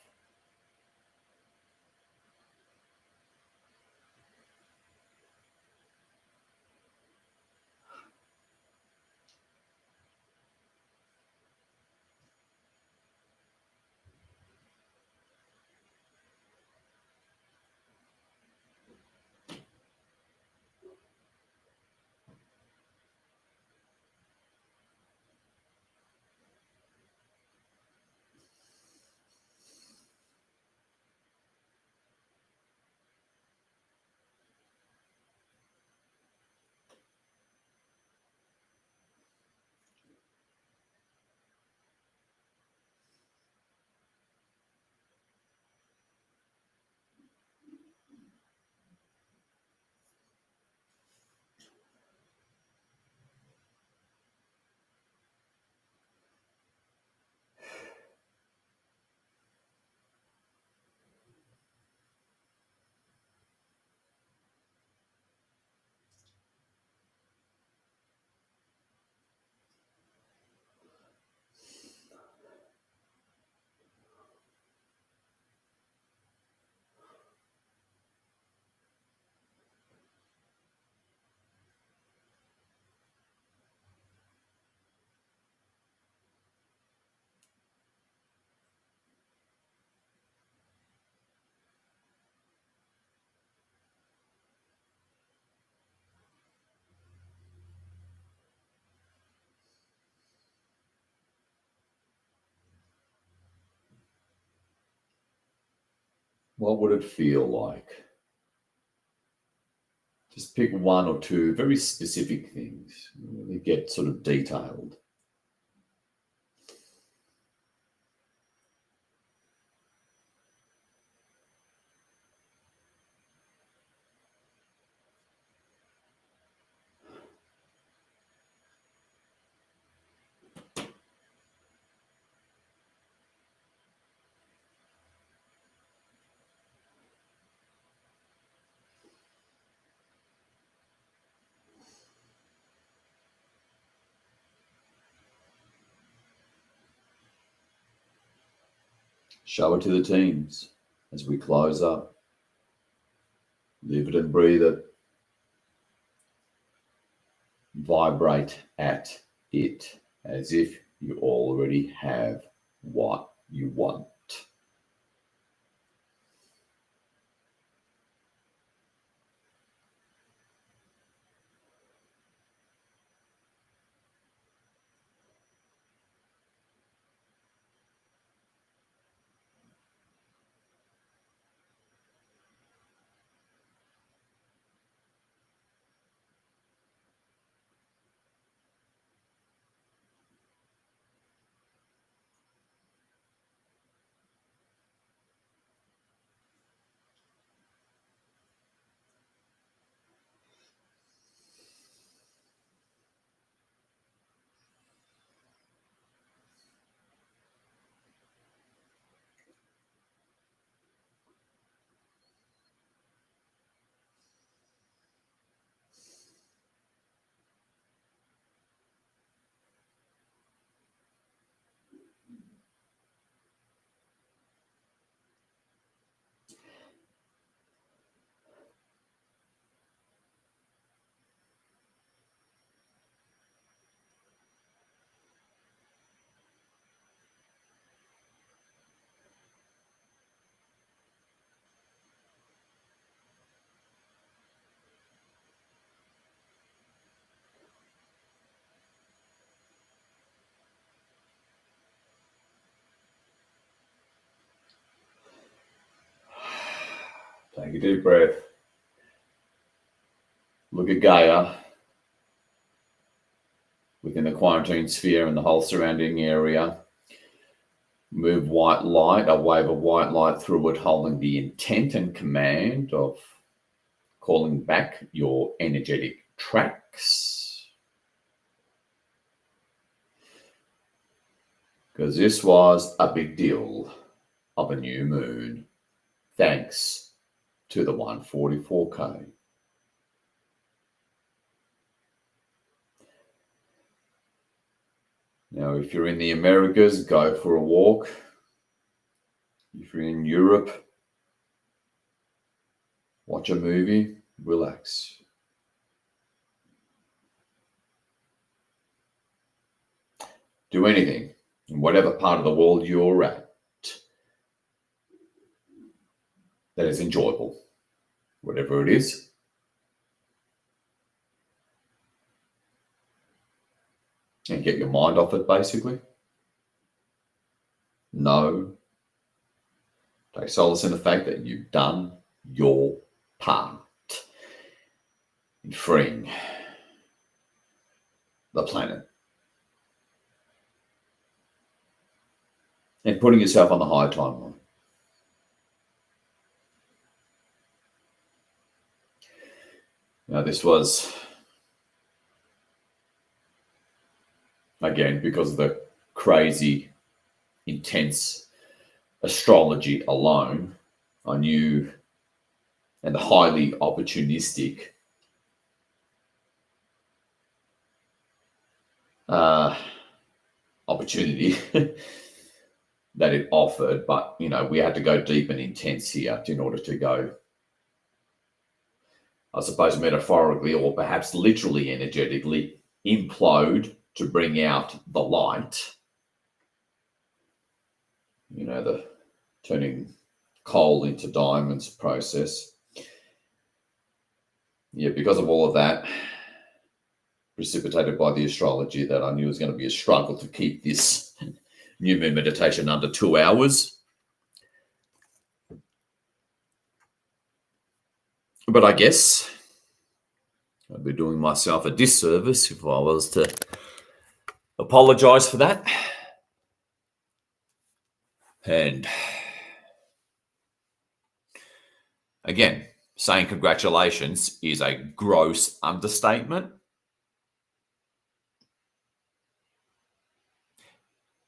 What would it feel like Just pick one or two very specific things. Really get sort of detailed. Show it to the teams as we close up. Live it and breathe it. Vibrate at it as if you already have what you want. Take a deep breath. Look at Gaia within the quarantine sphere and the whole surrounding area. Move white light, a wave of white light through it, holding the intent and command of calling back your energetic tracks. Because this was a big deal of a new moon, thanks to the 144K. Now, if you're in the Americas, go for a walk. If you're in Europe, watch a movie, relax. Do anything in whatever part of the world you're at that is enjoyable, whatever it is. And get your mind off it, basically. No. Take solace in the fact that you've done your part in freeing the planet and putting yourself on the high timeline. Now, this was, again, because of the crazy, intense astrology alone, I knew, and the highly opportunistic opportunity that it offered. But, we had to go deep and intense here in order to go, I suppose, metaphorically or perhaps literally energetically implode to bring out the light. The turning coal into diamonds process. Yeah, because of all of that, precipitated by the astrology, that I knew was going to be a struggle to keep this new moon meditation under 2 hours. But I guess I'd be doing myself a disservice if I was to apologize for that. And again, saying congratulations is a gross understatement.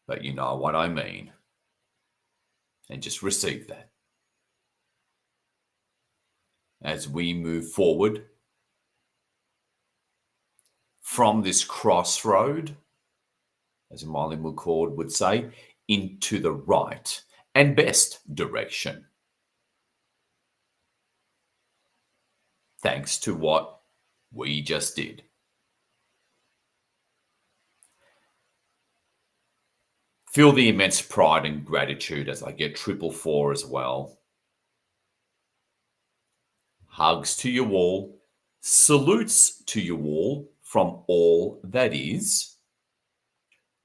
But you know what I mean. And just receive that. As we move forward from this crossroad, as Miley McCord would say, into the right and best direction. Thanks to what we just did. Feel the immense pride and gratitude as I get 444 as well. Hugs to you all. Salutes to you all from all that is.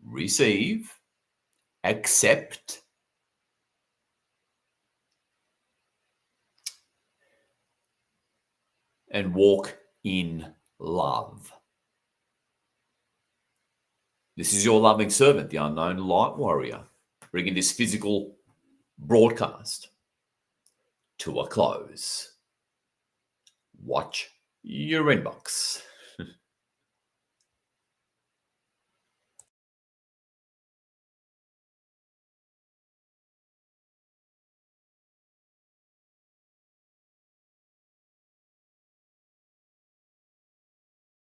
Receive. Accept. And walk in love. This is your loving servant, the unknown light warrior, bringing this physical broadcast to a close. Watch your inbox.